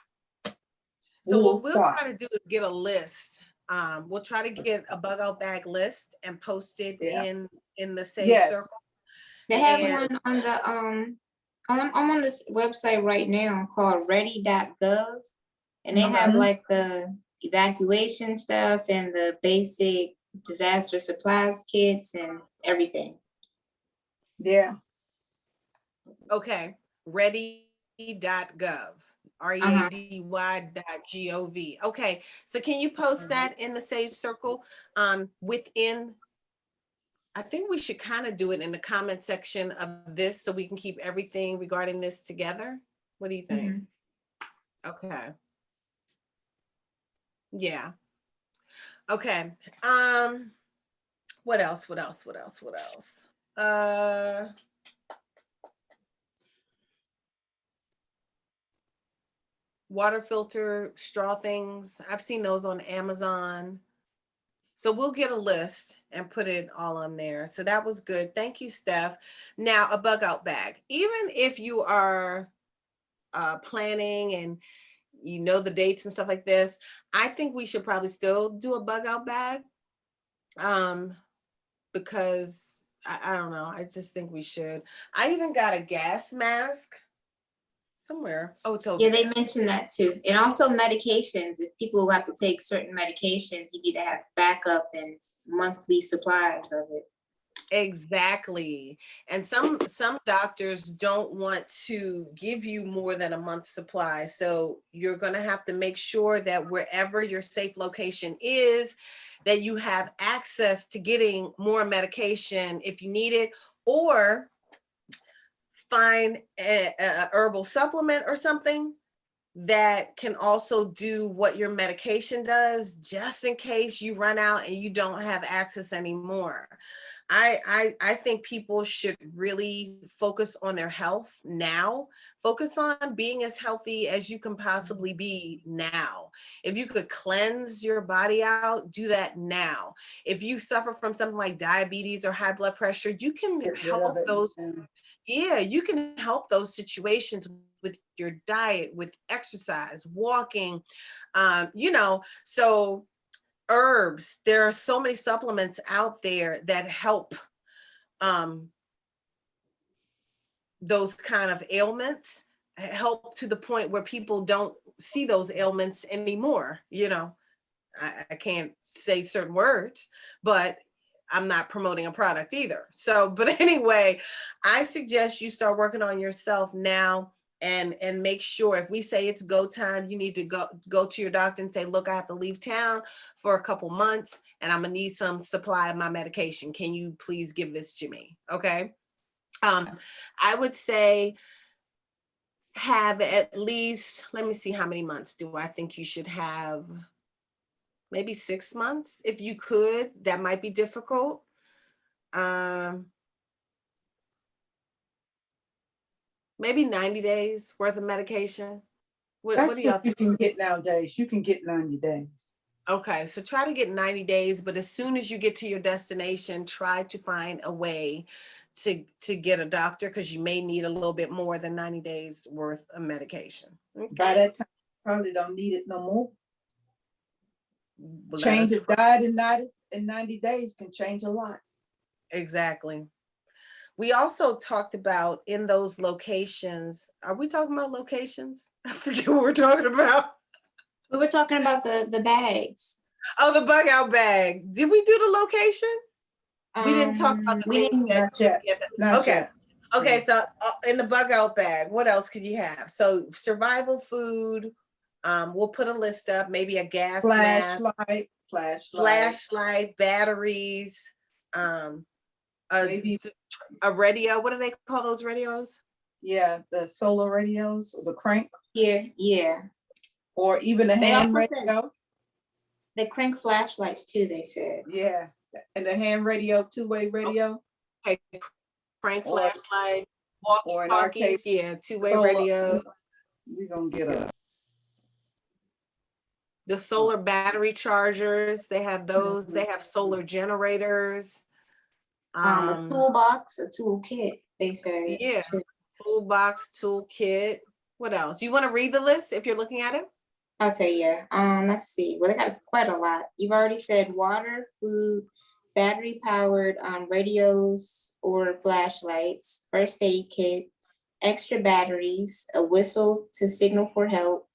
So what we'll try to do is get a list. We'll try to get a bug out bag list and post it in the Sage Circle. They have one on the I'm on this website right now called ready.gov, and they have like the evacuation stuff and the basic disaster supplies kits and everything. Yeah. Okay. Ready.gov. READY.gov. Okay. So can you post that in the Sage Circle within? I think we should kind of do it in the comment section of this so we can keep everything regarding this together. What do you think? Okay. Yeah. Okay. What else? What else? What else? What else? Water filter straw things. I've seen those on Amazon. So we'll get a list and put it all on there. So that was good. Thank you, Steph. Now, a bug out bag. Even if you are planning and you know the dates and stuff like this, I think we should probably still do a bug out bag. Because I don't know. I just think we should. I even got a gas mask somewhere. Oh, it's over Yeah, there. they mentioned that too. And also medications. If people have to take certain medications, you need to have backup and monthly supplies of it. Exactly. And some doctors don't want to give you more than a month's supply. So you're going to have to make sure that wherever your safe location is, that you have access to getting more medication if you need it, or find a herbal supplement or something that can also do what your medication does, just in case you run out and you don't have access anymore. I think people should really focus on their health now. Focus on being as healthy as you can possibly be now. If you could cleanse your body out, do that now. If you suffer from something like diabetes or high blood pressure, you can help those. Yeah, you can help those situations with your diet, with exercise, walking, so herbs, there are so many supplements out there that help those kind of ailments, help to the point where people don't see those ailments anymore. I can't say certain words, but I'm not promoting a product either. So, but anyway, I suggest you start working on yourself now, and make sure, if we say it's go time, you need to go to your doctor and say, look, I have to leave town for a couple months and I'm gonna need some supply of my medication. Can you please give this to me? Okay. I would say have at least, let me see, how many months do I think you should have? Maybe 6 months, if you could. That might be difficult. Maybe 90 days worth of medication. What That's do y'all what you think? can get nowadays. You can get 90 days. Okay, so try to get 90 days, but as soon as you get to your destination, try to find a way to get a doctor, because you may need a little bit more than 90 days worth of medication. Okay. By that time, you probably don't need it no more. Well, Change of diet in 90 days can change a lot. Exactly. We also talked about in those locations. Are we talking about locations? I forget what we're talking about. We were talking about the bags. Oh, the bug out bag. Did we do the location? We didn't talk about the We things didn't. that. Okay. Okay. So in the bug out bag, what else could you have? So survival food. We'll put a list up. Maybe a gas mask, flashlight, batteries. Maybe a radio. What do they call those radios? Yeah, the solar radios or the crank. Yeah. Or even a hand radio. The crank flashlights too, they said. Yeah, and the hand radio, two-way radio. Okay, crank flashlight, walkie-talkies, yeah, two-way radio. We're gonna get the solar battery chargers. They have those. They have solar generators. A toolbox, a toolkit, they said. Yeah, toolbox, toolkit. What else? You want to read the list if you're looking at it? Okay, yeah. Let's see. Well, they got quite a lot. You've already said water, food, battery powered radios or flashlights, first aid kit, extra batteries, a whistle to signal for help,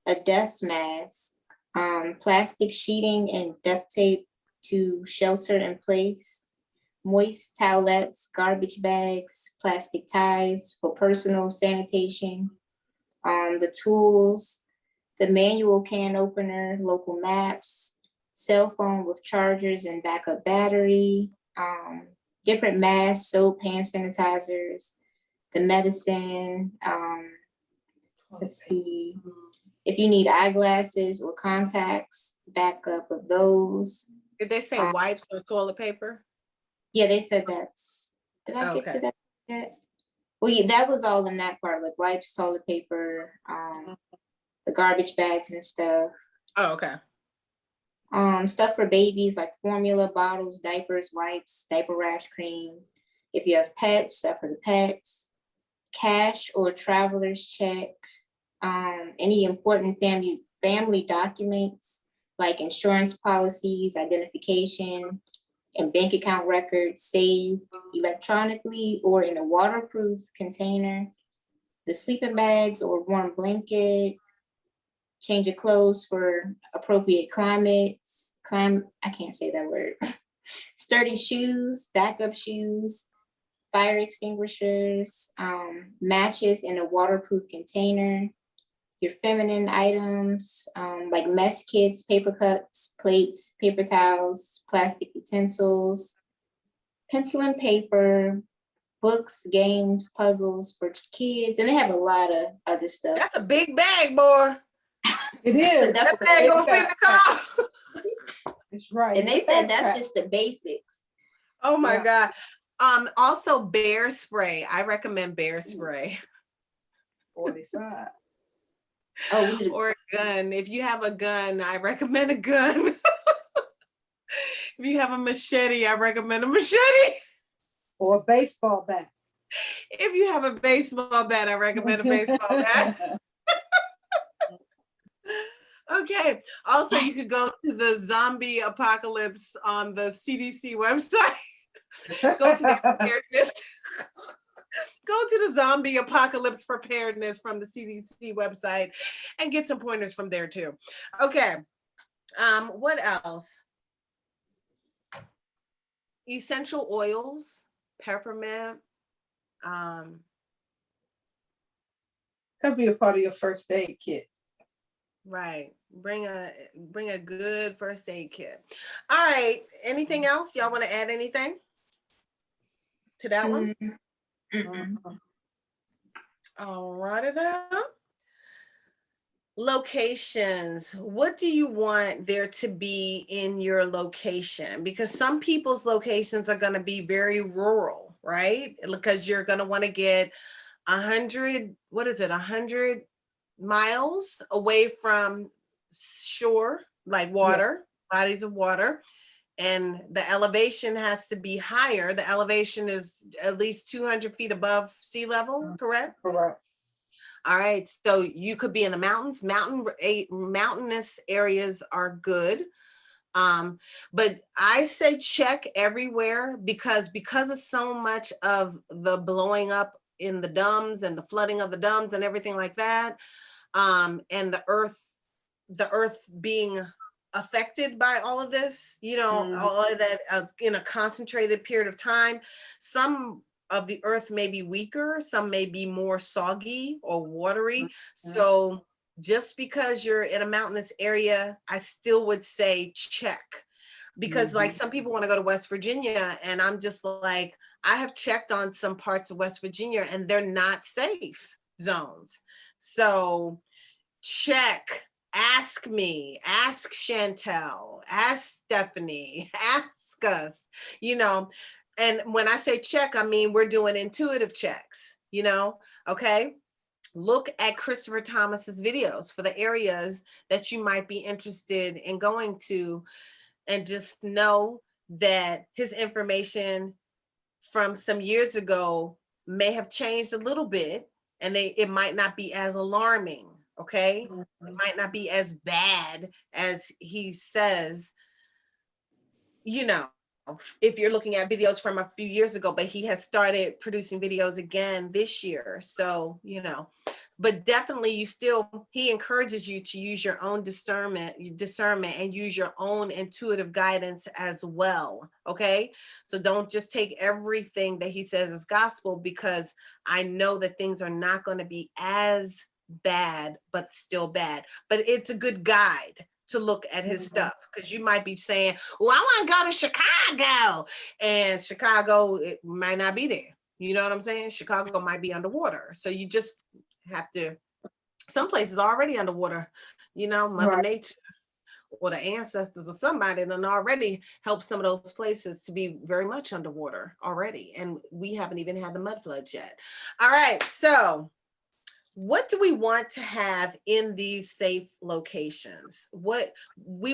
a dust mask, plastic sheeting and duct tape to shelter in place, moist towelettes, garbage bags, plastic ties for personal sanitation, the tools, the manual can opener, local maps, cell phone with chargers and backup battery, different masks, soap, hand sanitizers, the medicine, let's see, if you need eyeglasses or contacts, backup of those. Did they say wipes or toilet paper? Yeah, they said that's, did I get to that yet? Well, yeah, that was all in that part, like wipes, toilet paper, the garbage bags and stuff. Oh, okay. Stuff for babies like formula, bottles, diapers, wipes, diaper rash cream. If you have pets, stuff for the pets. Cash or traveler's check. Any important family documents like insurance policies, identification, and bank account records saved electronically or in a waterproof container. The sleeping bags or warm blanket. Change of clothes for appropriate climates. I can't say that word. Sturdy shoes, backup shoes, fire extinguishers, matches in a waterproof container, your feminine items, like mess kits, paper cups, plates, paper towels, plastic utensils, pencil and paper, books, games, puzzles for kids, and they have a lot of other stuff. That's a big bag, boy. It is. That bag gonna fit in the car. It's right. And they said that's just the basics. Oh my God. Also bear spray. I recommend bear spray. 45. Oh, or a gun. If you have a gun, I recommend a gun. If you have a machete, I recommend a machete. Or a baseball bat. If you have a baseball bat, I recommend a baseball bat. Okay. Also, you could go to the zombie apocalypse on the CDC website. Go to the preparedness. Go to the zombie apocalypse preparedness from the CDC website and get some pointers from there too. Okay. What else? Essential oils, peppermint. Could be a part of your first aid kit. Right. Bring a good first aid kit. All right. Anything else? Y'all want to add anything to that one? All righty then. Locations. What do you want there to be in your location? Because some people's locations are going to be very rural, right? Because you're going to want to get 100 miles away from shore, like water, bodies of water. And the elevation has to be higher. The elevation is at least 200 feet above sea level, correct? Correct. All right, so you could be in the mountains. Mountainous areas are good. But I say check everywhere because of so much of the blowing up in the dams and the flooding of the dams and everything like that, and the earth being affected by all of this, all of that in a concentrated period of time. Some of the earth may be weaker, some may be more soggy or watery. So just because you're in a mountainous area, I still would say check. Because like some people want to go to West Virginia, and I'm just like, I have checked on some parts of West Virginia and they're not safe zones. So check. Ask me, ask Chantel, ask Stephanie, ask us, and when I say check, I mean, we're doing intuitive checks, okay? Look at Christopher Thomas's videos for the areas that you might be interested in going to, and just know that his information from some years ago may have changed a little bit, and it might not be as alarming. Okay, it might not be as bad as he says, if you're looking at videos from a few years ago, but he has started producing videos again this year. So, but definitely he encourages you to use your own discernment and use your own intuitive guidance as well. Okay. So don't just take everything that he says as gospel, because I know that things are not going to be as bad, but still bad. But it's a good guide to look at his stuff, because you might be saying, well, I want to go to Chicago, and Chicago, it might not be there. You know what I'm saying? Chicago might be underwater. So you just have to, some places are already underwater, Mother Nature or the ancestors of somebody done already helped some of those places to be very much underwater already. And we haven't even had the mud floods yet. All right, so what do we want to have in these safe locations? What we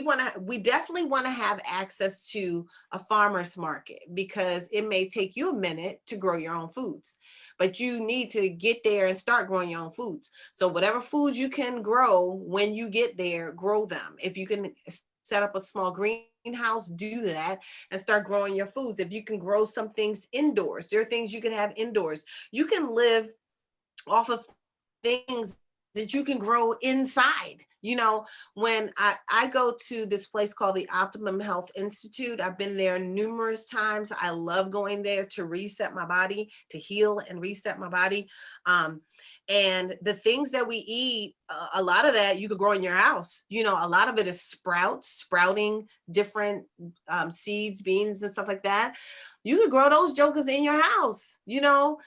definitely want to have access to a farmer's market, because it may take you a minute to grow your own foods, but you need to get there and start growing your own foods. So whatever foods you can grow when you get there, grow them. If you can set up a small greenhouse, do that and start growing your foods. If you can grow some things indoors, there are things you can have indoors. You can live off of things that you can grow inside. You know, when I go to this place called the Optimum Health Institute, I've been there numerous times. I love going there to reset my body, to heal and reset my body. And the things that we eat, a lot of that you could grow in your house. You know, a lot of it is sprouting different seeds, beans, and stuff like that. You could grow those jokers in your house, you know.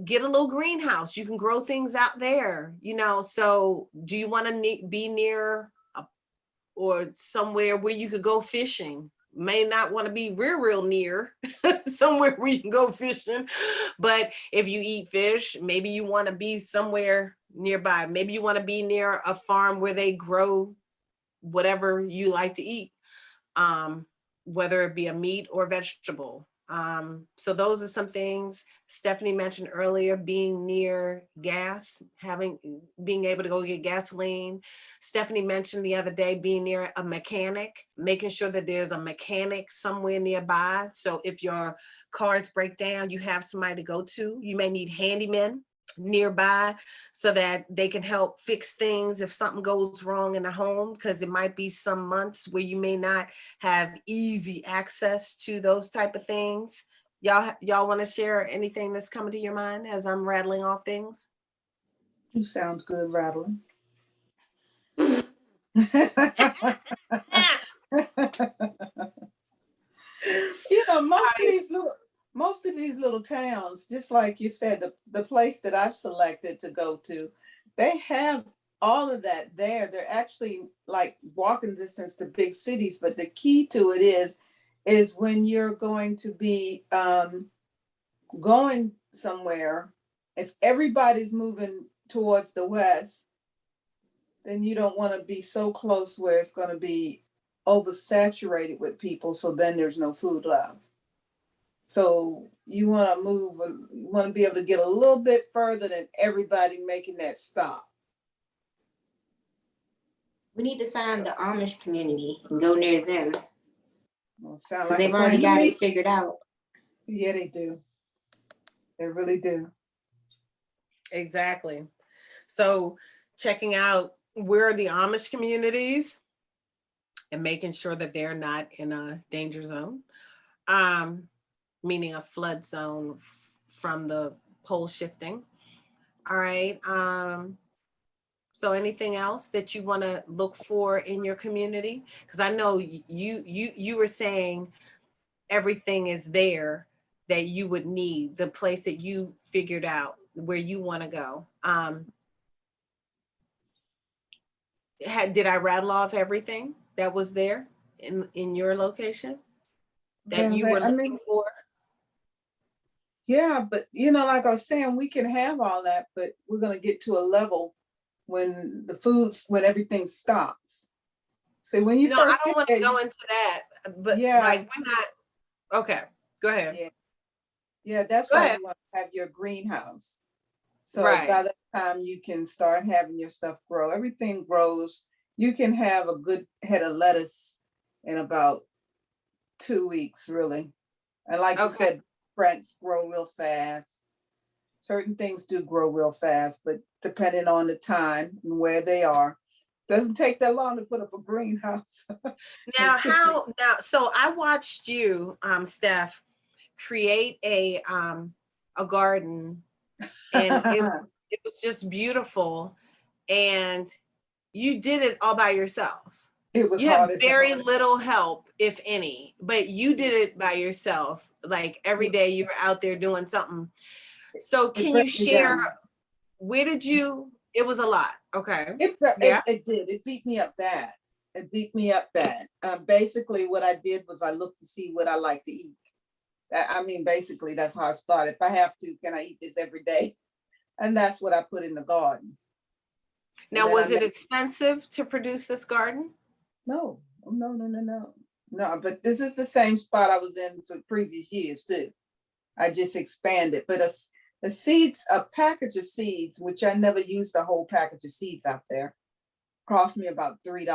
Get a little greenhouse. You can grow things out there, you know. So do you want to be near or somewhere where you could go fishing? May not want to be real near somewhere where you can go fishing, but if you eat fish, maybe you want to be somewhere nearby. Maybe you want to be near a farm where they grow whatever you like to eat, whether it be a meat or vegetable. So those are some things. Stephanie mentioned earlier, being near gas, being able to go get gasoline. Stephanie mentioned the other day, being near a mechanic, making sure that there's a mechanic somewhere nearby. So if your cars break down, you have somebody to go to. You may need handymen nearby so that they can help fix things if something goes wrong in the home, because it might be some months where you may not have easy access to those type of things. Y'all want to share anything that's coming to your mind as I'm rattling off things? You sound good rattling. You know, most of these little towns, just like you said, the place that I've selected to go to, they have all of that there. They're actually like walking distance to big cities, but the key to it is when you're going to be going somewhere, if everybody's moving towards the west, then you don't want to be so close where it's going to be oversaturated with people, so then there's no food left. So you want to you want to be able to get a little bit further than everybody making that stop. We need to find the Amish community and go near them. Well, sound Because like they've already got it figured out. Yeah, they do. They really do. Exactly. So checking out where are the Amish communities and making sure that they're not in a danger zone, meaning a flood zone from the pole shifting. All right. So anything else that you want to look for in your community? Because I know you were saying everything is there that you would need, the place that you figured out where you want to go. Did I rattle off everything that was there in your location that you were looking for? Yeah, but you know, like I was saying, we can have all that, but we're going to get to a level when when everything stops. So when you first I don't want to go into that, but yeah, like we're not. Okay, go ahead. Yeah, that's why you want to have your greenhouse. So by that time you can start having your stuff grow. Everything grows. You can have a good head of lettuce in about 2 weeks, really. And like you said, plants grow real fast. Certain things do grow real fast, but depending on the time and where they are, doesn't take that long to put up a greenhouse. So I watched you, Steph, create a garden, and it was just beautiful, and you did it all by yourself. It was you had very little help, if any, but you did it by yourself. Like every day you were out there doing something. So can you share, where did you, it was a lot. Okay. It did. It beat me up bad. It beat me up bad. Basically, what I did was I looked to see what I like to eat. I mean, basically, that's how I started. If I have to, can I eat this every day? And that's what I put in the garden. Now, was it expensive to produce this garden? No. No, but this is the same spot I was in for previous years too. I just expanded. But the seeds, a package of seeds, which I never used the whole package of seeds out there, cost me about $3,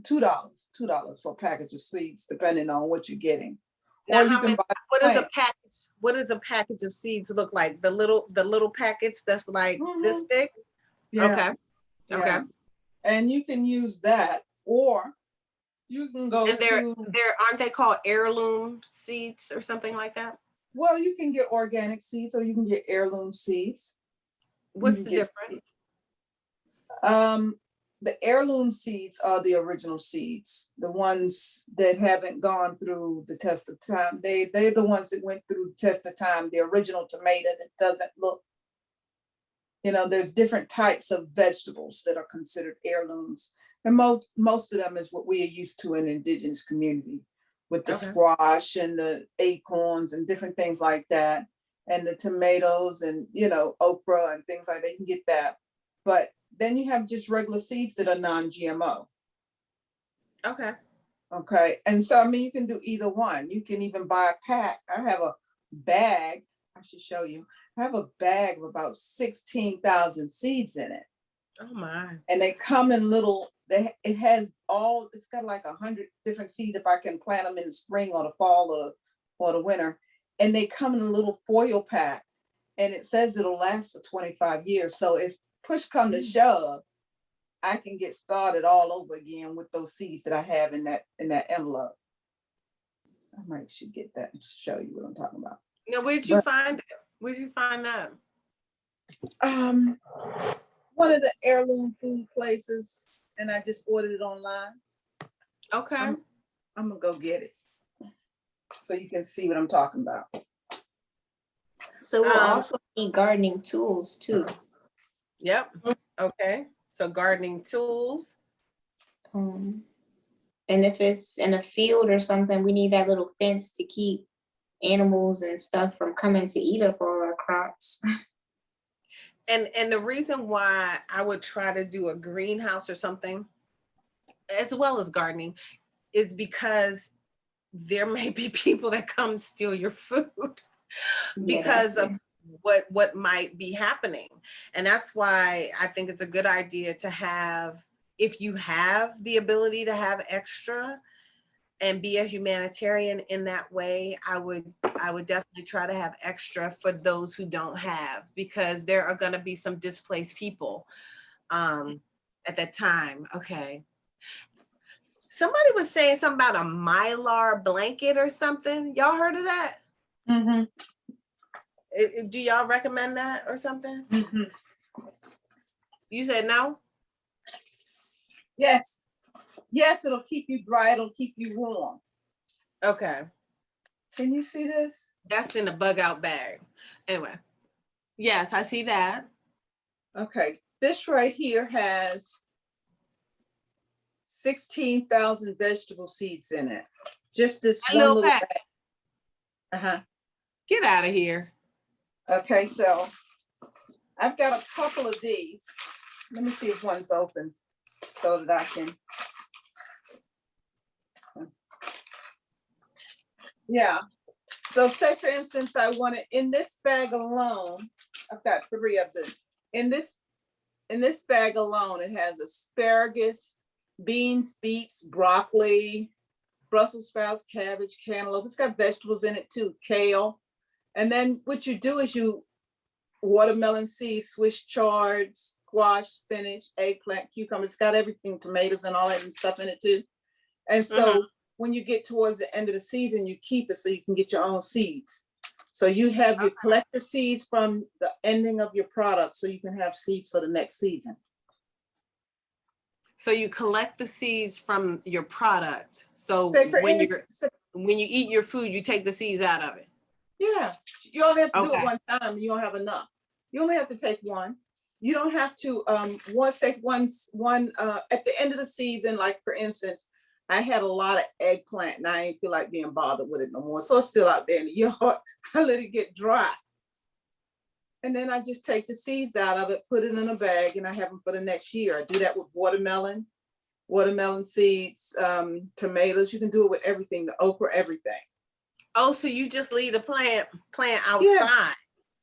$2 for a package of seeds, depending on what you're getting. Now, or you can buy what does a package? What does a package of seeds look like? The little packets that's like this big. Yeah. Okay. Yeah. Okay. And you can use that, or you can go and aren't they called heirloom seeds or something like that? Well, you can get organic seeds or you can get heirloom seeds. What's the difference? The heirloom seeds are the original seeds, the ones that haven't gone through the test of time. They're the ones that went through the test of time, the original tomato that doesn't look, there's different types of vegetables that are considered heirlooms. And most of them is what we are used to in the indigenous community, with the squash and the acorns and different things like that, and the tomatoes and, okra and things like that. You can get that. But then you have just regular seeds that are non-GMO. Okay. Okay. And so, I mean, you can do either one. You can even buy a pack. I have a bag. I should show you. I have a bag of about 16,000 seeds in it. Oh my. And they come in little, it's got like 100 different seeds if I can plant them in the spring or the fall or the winter. And they come in a little foil pack. And it says it'll last for 25 years. So if push come to shove, I can get started all over again with those seeds that I have in that envelope. I should get that and show you what I'm talking about. Now, where'd you find it? Where'd you find that? One of the heirloom food places, and I just ordered it online. Okay. I'm gonna go get it so you can see what I'm talking about. So we'll also need gardening tools too. Yep. Okay. So gardening tools. And if it's in a field or something, we need that little fence to keep animals and stuff from coming to eat up all our crops. And the reason why I would try to do a greenhouse or something, as well as gardening, is because there may be people that come steal your food because of what might be happening. And that's why I think it's a good idea to have, if you have the ability to have extra and be a humanitarian in that way, I would definitely try to have extra for those who don't have, because there are going to be some displaced people at that time. Okay. Somebody was saying something about a Mylar blanket or something. Y'all heard of that? Mm-hmm. Do y'all recommend that or something? Mm-hmm. You said no? Yes. Yes, it'll keep you dry. It'll keep you warm. Okay. Can you see this? That's in a bug out bag. Anyway. Yes, I see that. Okay. This right here has 16,000 vegetable seeds in it. Just this one little bag. Uh-huh. Get out of here. Okay, so I've got a couple of these. Let me see if one's open so that I can. Yeah. So say for instance, I want it in this bag alone. I've got 3 of them. In this bag alone, it has asparagus, beans, beets, broccoli, Brussels sprouts, cabbage, cantaloupe. It's got vegetables in it too, kale. And then what you do is you watermelon seeds, Swiss chards, squash, spinach, eggplant, cucumber. It's got everything, tomatoes and all that and stuff in it too. And so when you get towards the end of the season, you keep it so you can get your own seeds. So you have your collector seeds from the ending of your product so you can have seeds for the next season. So you collect the seeds from your product. So when you eat your food, you take the seeds out of it. Yeah, you only have to do it one time. You don't have enough. You only have to take one. you don't have to, once at the end of the season, like for instance, I had a lot of eggplant and I ain't feel like being bothered with it no more. So it's still out there in the yard. I let it get dry. And then I just take the seeds out of it, put it in a bag, and I have them for the next year. I do that with watermelon seeds, tomatoes. You can do it with everything, the okra, everything. Oh, so you just leave the plant outside.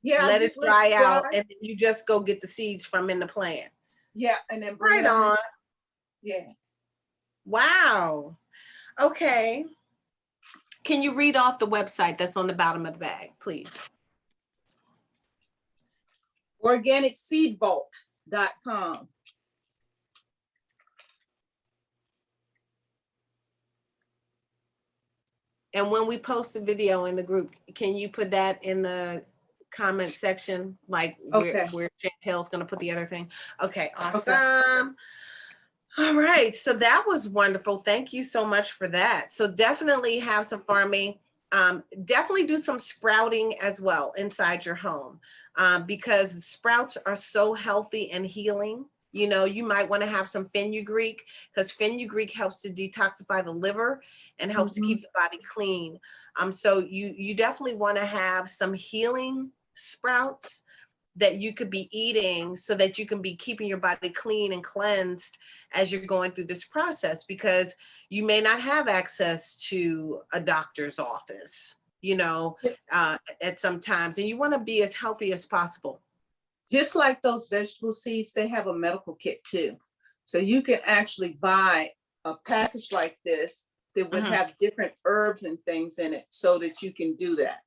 Yeah. Let it dry out, and then you just go get the seeds from in the plant. Yeah, and then bring right on. Yeah. Wow. Okay. Can you read off the website that's on the bottom of the bag, please? organicseedvault.com. And when we post a video in the group, can you put that in the comment section, like where Chantel's going to put the other thing? Okay, awesome. Okay. All right, so that was wonderful. Thank you so much for that. So definitely have some farming. Definitely do some sprouting as well inside your home, because sprouts are so healthy and healing. You know, you might want to have some fenugreek, because fenugreek helps to detoxify the liver and helps to keep the body clean. So you definitely want to have some healing sprouts that you could be eating so that you can be keeping your body clean and cleansed as you're going through this process, because you may not have access to a doctor's office, you know, at some times, and you want to be as healthy as possible. Just like those vegetable seeds, they have a medical kit too. So you can actually buy a package like this that would have different herbs and things in it so that you can do that.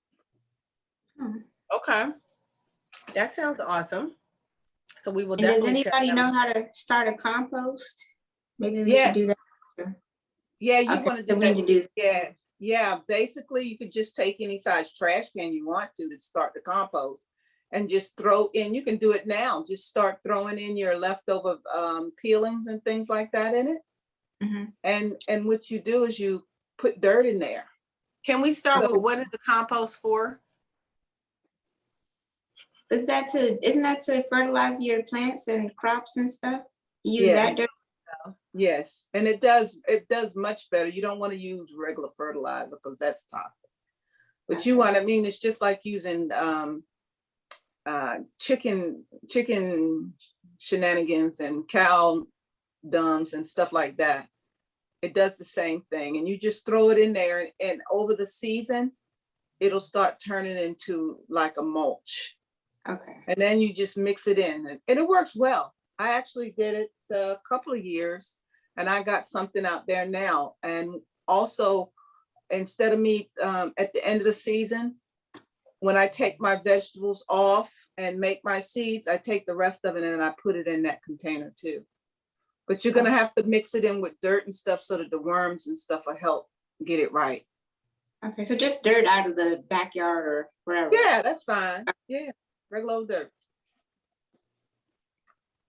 Okay. That sounds awesome. So we will. And does anybody know how to start a compost? Maybe we should do that. Yeah, you want to do that. Yeah. Basically, you could just take any size trash can you want to start the compost, and just throw in. You can do it now. Just start throwing in your leftover peelings and things like that in it. And what you do is you put dirt in there. Can we start with what is the compost for? Isn't that to fertilize your plants and crops and stuff? Use that dirt? Yes, and it does much better. You don't want to use regular fertilizer because that's toxic. But you want, it's just like using chicken shenanigans and cow dungs and stuff like that. It does the same thing, and you just throw it in there, and over the season, it'll start turning into like a mulch. Okay. And then you just mix it in, and it works well. I actually did it a couple of years, and I got something out there now. And also, instead of me at the end of the season, when I take my vegetables off and make my seeds, I take the rest of it and I put it in that container too. But you're gonna have to mix it in with dirt and stuff so that the worms and stuff will help get it right. Okay, so just dirt out of the backyard or wherever. Yeah, that's fine. Yeah, regular old dirt.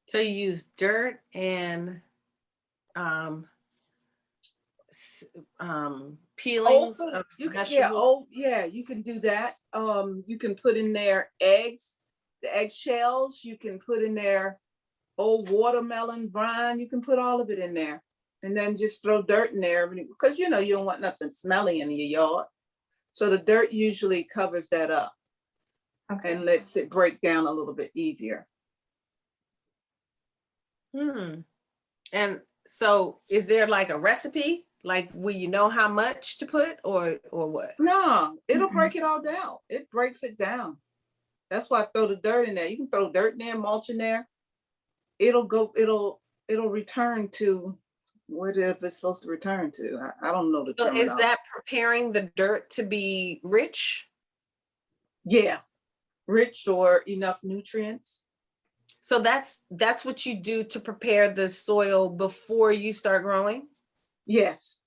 So you use dirt and peelings of vegetables. You can do that. You can put in there eggs, the eggshells. You can put in there old watermelon brine. You can put all of it in there, and then just throw dirt in there because you don't want nothing smelly in your yard. So the dirt usually covers that up and lets it break down a little bit easier. And so is there like a recipe? Like, will you know how much to put or what? No, it'll break it all down. It breaks it down. That's why I throw the dirt in there. You can throw dirt in there, mulch in there. It'll return to whatever it's supposed to return to. I don't know the term. So is that preparing the dirt to be rich? Yeah, rich or enough nutrients. So that's what you do to prepare the soil before you start growing? Yes.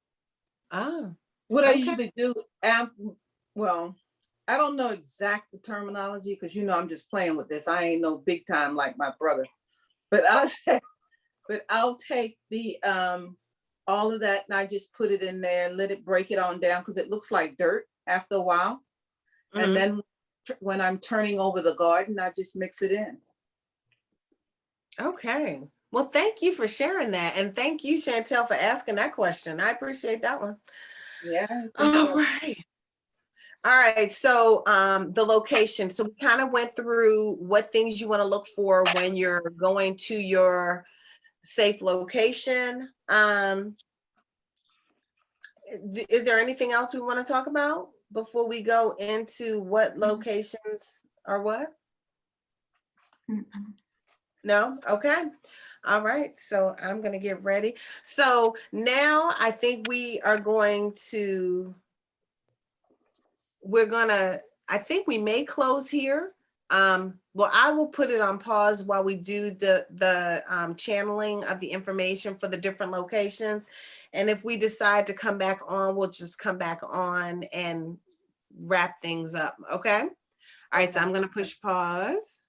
What I usually do, well, I don't know exact the terminology because I'm just playing with this. I ain't no big time like my brother. But I'll take the all of that and I just put it in there and let it break it on down because it looks like dirt after a while. And then when I'm turning over the garden, I just mix it in. Okay. Well, thank you for sharing that. And thank you, Chantel, for asking that question. I appreciate that one. Yeah. All right. All right. So the location. So we kind of went through what things you want to look for when you're going to your safe location. Is there anything else we want to talk about before we go into what locations are what? No? Okay. All right. So I'm going to get ready. So now I think we are going to, I think we may close here. Well, I will put it on pause while we do the channeling of the information for the different locations. And if we decide to come back on, we'll just come back on and wrap things up. Okay. All right. So I'm going to push pause.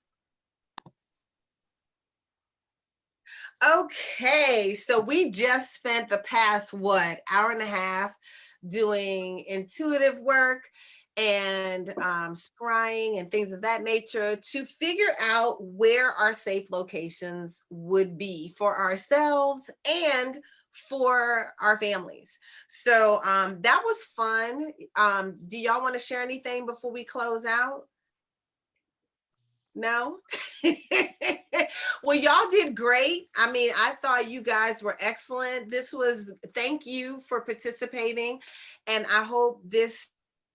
Okay, so we just spent the past, hour and a half doing intuitive work and scrying and things of that nature to figure out where our safe locations would be for ourselves and for our families. So that was fun. Do y'all want to share anything before we close out? No? Well, y'all did great. I mean, I thought you guys were excellent. Thank you for participating. And I hope this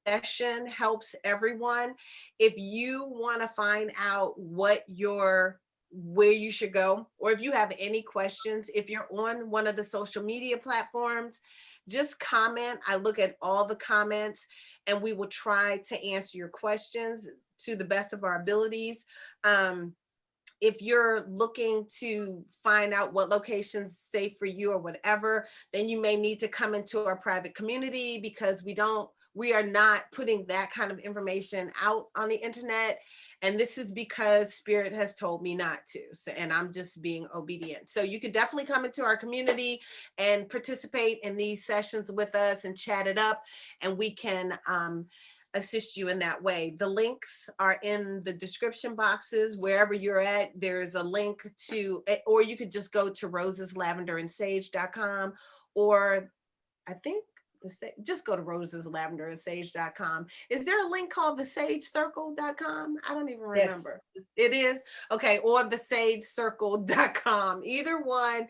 session helps everyone. If you want to find out where you should go, or if you have any questions, if you're on one of the social media platforms, just comment. I look at all the comments and we will try to answer your questions to the best of our abilities. If you're looking to find out what location's safe for you or whatever, then you may need to come into our private community because we are not putting that kind of information out on the internet. And this is because Spirit has told me not to. So, and I'm just being obedient. So you can definitely come into our community and participate in these sessions with us and chat it up, and we can assist you in that way. The links are in the description boxes. Wherever you're at, there's a link to, or you could just go to roseslavenderandsage.com, or I think just go to roseslavenderandsage.com. Is there a link called thesagecircle.com? I don't even remember. Yes. It is? Okay, or thesagecircle.com. Either one,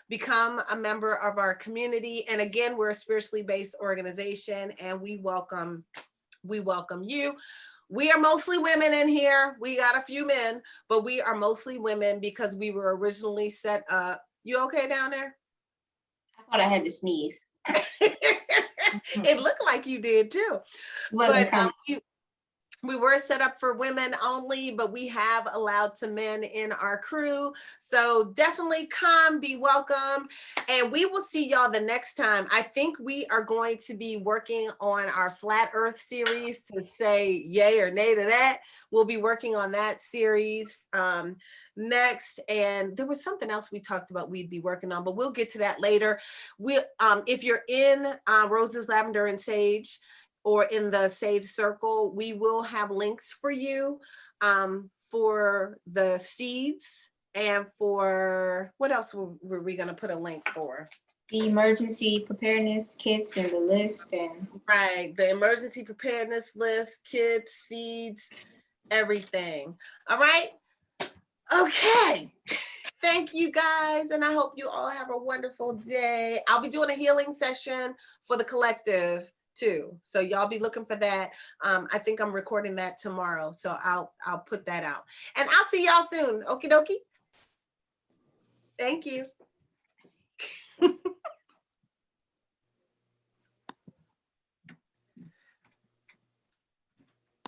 become a member of our community. And again, we're a spiritually based organization, and we welcome you. We are mostly women in here. We got a few men, but we are mostly women because we were originally set up. You okay down there? I thought I had to sneeze. It looked like you did too. But we were set up for women only, but we have allowed some men in our crew. So definitely come, be welcome. And we will see y'all the next time. I think we are going to be working on our Flat Earth series to say yay or nay to that. We'll be working on that series next. And there was something else we talked about we'd be working on, but we'll get to that later. If you're in Roses, Lavender, and Sage, or in the Sage Circle, we will have links for you for the seeds and for, what else were we gonna put a link for? The emergency preparedness kits and the list. And right, the emergency preparedness list, kits, seeds, everything. All right, okay. Thank you guys, and I hope you all have a wonderful day. I'll be doing a healing session for the collective too, so y'all be looking for that. I think I'm recording that tomorrow, so I'll put that out, and I'll see y'all soon. Okie dokie. Thank you.